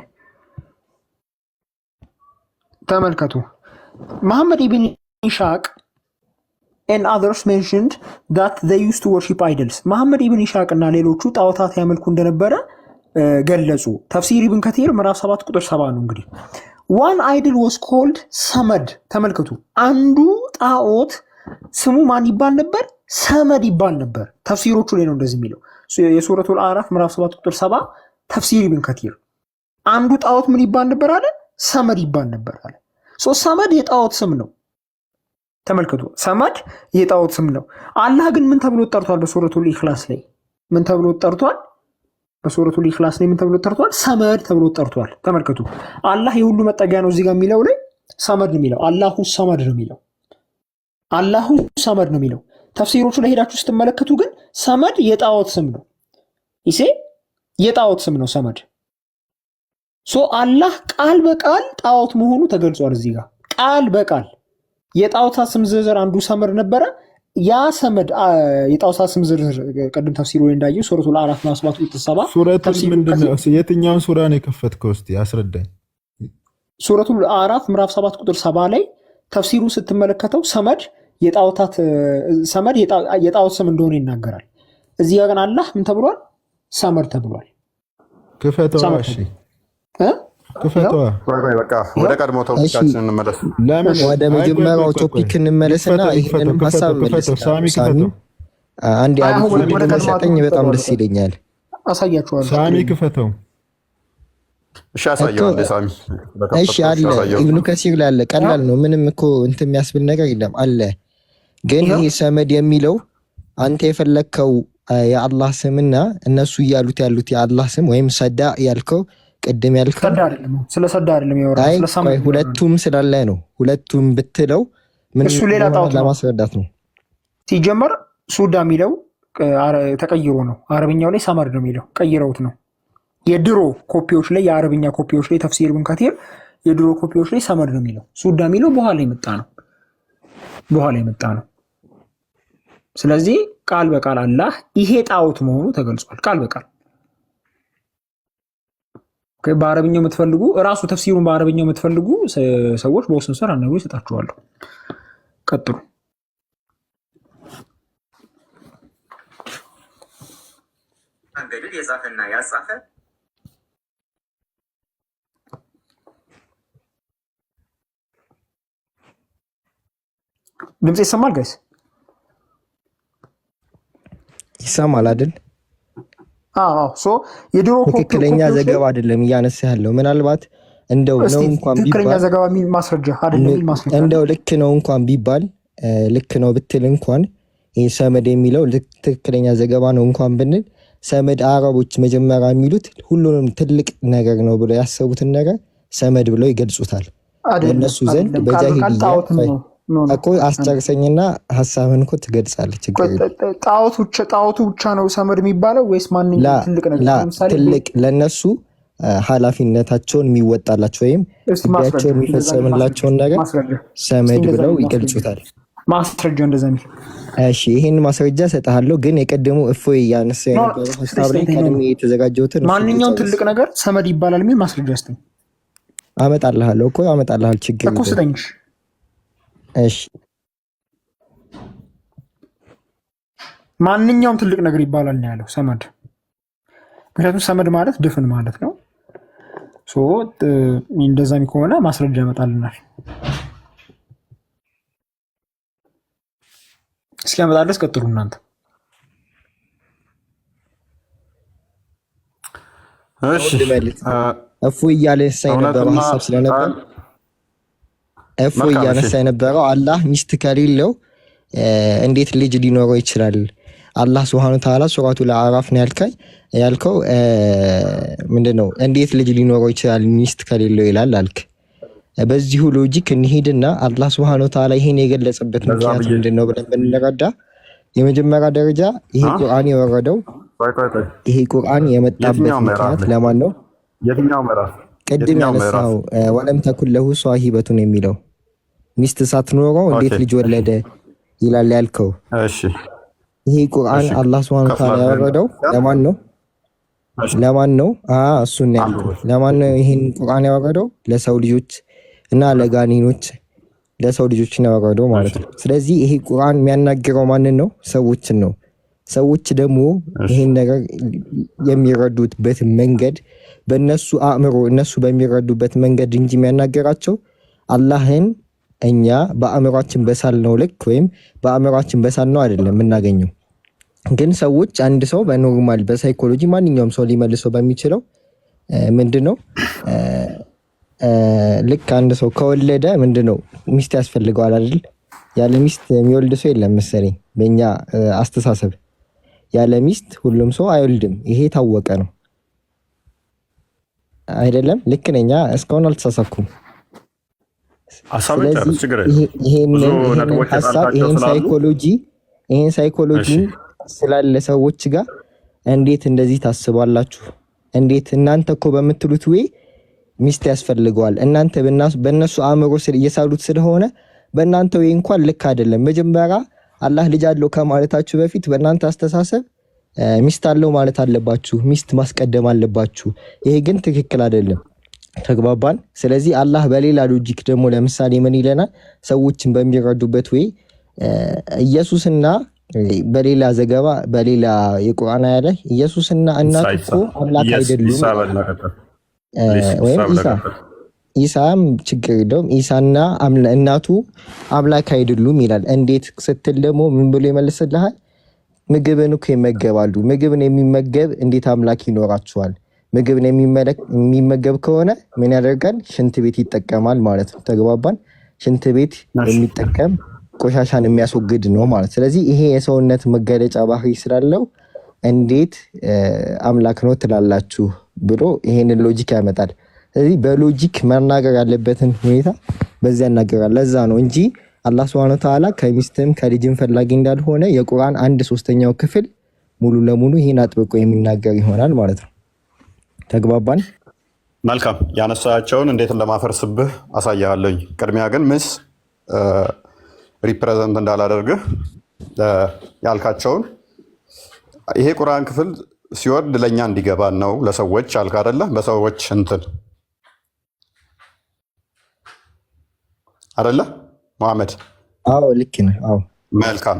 ተመልከቱ። መሐመድ ኢብን ኢሻቅ and others mentioned that they used to worship idols። መሐመድ ኢብን ኢሻቅ እና ሌሎቹ ጣዖታት ያመልኩ እንደነበረ ገለጹ። ተፍሲር ኢብን ከቲር ምዕራፍ 7 ቁጥር 7 ነው። እንግዲህ one idol was called ሰመድ። ተመልከቱ፣ አንዱ ጣዖት ስሙ ማን ይባል ነበር? ሰመድ ይባል ነበር። ተፍሲሮቹ ላይ ነው እንደዚህ የሚለው። የሱረቱል አዕራፍ ምዕራፍ 7 ቁጥር 7 ተፍሲር ኢብን ከቲር አንዱ ጣዖት ምን ይባል ነበር አለ? ሰመድ ይባል ነበር አለ። ሰመድ የጣዖት ስም ነው። ተመልከቱ፣ ሰመድ የጣዖት ስም ነው። አላህ ግን ምን ተብሎ ጠርቷል? በሱረቱል ኢኽላስ ላይ ምን ተብሎ ጠርቷል? በሱረቱል ኢኽላስ ላይ ምን ተብሎ ጠርቷል? ሰመድ ተብሎ ጠርቷል። ተመልከቱ፣ አላህ የሁሉ መጠጊያ ነው። እዚህ ጋር የሚለው ላይ ሰመድ ነው የሚለው። አላሁ ሰመድ ነው የሚለው። አላሁ ሰመድ ነው የሚለው። ተፍሲሮቹ ላይ ሄዳችሁ ስትመለከቱ ግን ሰመድ የጣዖት ስም ነው። ይሄ የጣዖት ስም ነው ሰመድ። አላህ ቃል በቃል ጣዖት መሆኑ ተገልጿል። እዚህ ጋር ቃል በቃል የጣዖታት ስም ዝርዝር አንዱ ሰመድ ነበረ። ያ ሰመድ የጣዖታት ስም ዝርዝር ቀደም ተፍሲሩ ላይ እንዳየው ሱረቱል አዕራፍ ምዕራፍ 7 ቁጥር 7 ሱረቱ ምንድነው? የትኛውን ሱራ ነው የከፈትከው? እስቲ አስረዳኝ። ሱረቱል አዕራፍ ምዕራፍ 7 ቁጥር 7 ላይ ተፍሲሩ ስትመለከተው ሰመድ የጣዖት ስም እንደሆነ ይናገራል። እዚህ ጋር ግን አላህ ምን ተብሏል? ሰመድ ተብሏል። ክፈተዋ። እሺ ክፈተዋ። በቃ ወደ ቀድሞ ቶፒካችን እንመለስ። ለምን ወደ መጀመሪያው ቶፒክ እንመለስና ይሄንን ሐሳብ ሳሚ ክፈተው። አንዴ ሰጠኝ፣ በጣም ደስ ይለኛል። አሳያችኋለሁ። ሳሚ ክፈተው። እሺ አሳየዋለሁ። ሳሚ እሺ አለ ኢብኑ ከሲር ላይ አለ። ቀላል ነው፣ ምንም እኮ እንትን የሚያስብል ነገር የለም አለ። ግን ይሄ ሰመድ የሚለው አንተ የፈለከው የአላህ ስምና እነሱ እያሉት ያሉት የአላህ ስም ወይም ሰዳ ያልከው ቅድም ያልከው ስለ ሰዳ አይደለም ያወራው፣ ስለ ሰመድ ሁለቱም ስላለ ነው። ሁለቱም ብትለው ምን እሱ ሌላ ጣዖት ለማስረዳት ነው። ሲጀመር ሱዳ የሚለው ተቀይሮ ነው። አረብኛው ላይ ሰመድ ነው የሚለው፣ ቀይረውት ነው። የድሮ ኮፒዎች ላይ የአረብኛ ኮፒዎች ላይ ተፍሲር ኢብን ከቲር የድሮ ኮፒዎች ላይ ሰመድ ነው የሚለው። ሱዳ የሚለው በኋላ የመጣ ነው። ስለዚህ ቃል በቃል አላህ ይሄ ጣዖት መሆኑ ተገልጿል። ቃል በቃል በአረብኛው የምትፈልጉ እራሱ ተፍሲሩን በአረብኛው የምትፈልጉ ሰዎች በውስጥ መስመር አናግሩ ይሰጣችኋለሁ። ቀጥሉ። ገድል የጻፈና ያጻፈ ድምጽ ይሰማል ጋይስ? ይሰማል አይደል? የድሮ ትክክለኛ ዘገባ አይደለም እያነሳ ያለው። ምናልባት እንደው ነው እንኳን ቢባል ትክክለኛ ዘገባ የሚል ማስረጃ አይደለም የሚል ማስረጃ እንደው ልክ ነው እንኳን ቢባል ልክ ነው ብትል እንኳን ይሄ ሰመድ የሚለው ትክክለኛ ዘገባ ነው እንኳን ብንል ሰመድ አረቦች መጀመሪያ የሚሉት ሁሉንም ትልቅ ነገር ነው ብለው ያሰቡትን ነገር ሰመድ ብለው ይገልጹታል። እነሱ ዘንድ በጃሂልያ እኮ አስጨርሰኝና ሐሳብን እኮ ትገልጻለች። ጣዖቱ ብቻ ነው ሰመድ የሚባለው ወይስ ማንኛውም ትልቅ ነገር? ለምሳሌ ትልቅ ለነሱ ኃላፊነታቸውን የሚወጣላቸው ወይም ጉዳያቸውን የሚፈጸምላቸውን ነገር ሰመድ ብለው ይገልጹታል። ማስረጃ እንደዛ ነው። እሺ ይሄን ማስረጃ ሰጣለሁ፣ ግን የቀደሙ እፎይ ያነሳ የነበረው ሐሳብ ላይ ቀድሜ የተዘጋጀሁትን ማንኛውም ትልቅ ነገር ሰመድ ይባላል የሚል ማስረጃ አስተኝ አመጣልሃለሁ እኮ አመጣልሃል። ችግር እኮ ስጠኝ። እሺ ማንኛውም ትልቅ ነገር ይባላል ነው ያለው ሰመድ። ምክንያቱም ሰመድ ማለት ድፍን ማለት ነው። እንደዛም ከሆነ ማስረጃ ያመጣልናል። እስኪ ያመጣ ድረስ ቀጥሉ እናንተ። እሺ እፎይ እያነሳ የነበረው ሐሳብ ስለነበር እፎይ እያነሳ የነበረው አላህ ሚስት ከሌለው እንዴት ልጅ ሊኖረው ይችላል? አላህ ሱብሃነሁ ወተዓላ ሱረቱል አዕራፍ ነው ያልከው ምንድነው? እንዴት ልጅ ሊኖረው ይችላል ሚስት ከሌለው ይላል አልክ። በዚሁ ሎጂክ እንሂድና አላህ ሱብሃነሁ ወተዓላ ይሄን የገለጸበት ምክንያት ምንድነው ብለን ብንረዳ የመጀመሪያ ደረጃ ይሄ ቁርአን የወረደው ይሄ ቁርአን የመጣበት ምክንያት ለማን ነው? የትኛው ምዕራፍ? ቅድም ያነሳው ወለም ተኩን ለሁ ሷሂበቱን የሚለው ሚስት ሳትኖረው እንዴት ልጅ ወለደ ይላል ያልከው። እሺ ይሄ ቁርአን አላህ ሱብሃነሁ ወተዓላ ያወረደው ለማን ነው? ለማን ነው? እሱን ያልከው ለማን ነው? ይሄን ቁርአን ያወረደው ለሰው ልጆች እና ለጋኒኖች ለሰው ልጆች ነው ያወረደው ማለት ነው። ስለዚህ ይሄ ቁርአን የሚያናግረው ማንን ነው? ሰዎችን ነው። ሰዎች ደግሞ ይሄን ነገር የሚረዱበት መንገድ በእነሱ አእምሮ እነሱ በሚረዱበት መንገድ እንጂ የሚያናገራቸው አላህን እኛ በአእምሯችን በሳልነው ልክ ወይም በአእምሯችን በሳልነው አይደለም የምናገኘው። ግን ሰዎች አንድ ሰው በኖርማል በሳይኮሎጂ ማንኛውም ሰው ሊመልሰው በሚችለው ምንድነው ልክ አንድ ሰው ከወለደ ምንድነው ሚስት ያስፈልገዋል አይደል? ያለ ሚስት የሚወልድ ሰው የለም መሰለኝ በእኛ አስተሳሰብ። ያለ ሚስት ሁሉም ሰው አይወልድም። ይሄ ታወቀ ነው አይደለም? ልክ ነኝ? እስካሁን አልተሳሳኩም። ይሄን ሳይኮሎጂ ስላለ ሰዎች ጋር እንዴት እንደዚህ ታስባላችሁ? እንዴት እናንተ እኮ በምትሉት ወይ ሚስት ያስፈልገዋል እናንተ በእነሱ አእምሮ እየሳሉት ስለሆነ በእናንተ ወይ እንኳን ልክ አይደለም። መጀመሪያ አላህ ልጅ አለው ከማለታችሁ በፊት በእናንተ አስተሳሰብ ሚስት አለው ማለት አለባችሁ፣ ሚስት ማስቀደም አለባችሁ። ይሄ ግን ትክክል አይደለም። ተግባባን? ስለዚህ አላህ በሌላ ሎጂክ ደግሞ ለምሳሌ ምን ይለናል? ሰዎችን በሚረዱበት ወይ ኢየሱስና በሌላ ዘገባ በሌላ የቁርአን አያ ላይ ኢየሱስና እናቱ እኮ አምላክ አይደሉም ወይም ኢሳም ችግር የለውም ኢሳና እናቱ አምላክ አይደሉም ይላል። እንዴት ስትል ደግሞ ምን ብሎ ይመልስልሃል? ምግብን እኮ ይመገባሉ። ምግብን የሚመገብ እንዴት አምላክ ይኖራቸዋል? ምግብን የሚመገብ ከሆነ ምን ያደርጋል? ሽንት ቤት ይጠቀማል ማለት ነው። ተግባባን? ሽንት ቤት የሚጠቀም ቆሻሻን የሚያስወግድ ነው ማለት። ስለዚህ ይሄ የሰውነት መገለጫ ባህሪ ስላለው እንዴት አምላክ ነው ትላላችሁ ብሎ ይሄንን ሎጂክ ያመጣል። ስለዚህ በሎጂክ መናገር ያለበትን ሁኔታ በዚያ ያናገራል። ለዛ ነው እንጂ አላህ Subhanahu Wa Ta'ala ከሚስትም ከልጅም ፈላጊ እንዳልሆነ የቁርአን 1/3 ክፍል ሙሉ ለሙሉ ይሄን አጥብቆ የሚናገር ይሆናል ማለት ነው። ተግባባን? መልካም። ያነሳቸውን እንዴት እንደማፈርስብህ አሳያለሁኝ። ቅድሚያ ግን ምስ ሪፕሬዘንት እንዳላደርግህ ያልካቸውን ይሄ ቁርአን ክፍል ሲወርድ ለእኛ እንዲገባን ነው ለሰዎች አልክ አይደለ? በሰዎች እንትን አይደለ መሐመድ? አዎ ልክ ነህ። አዎ መልካም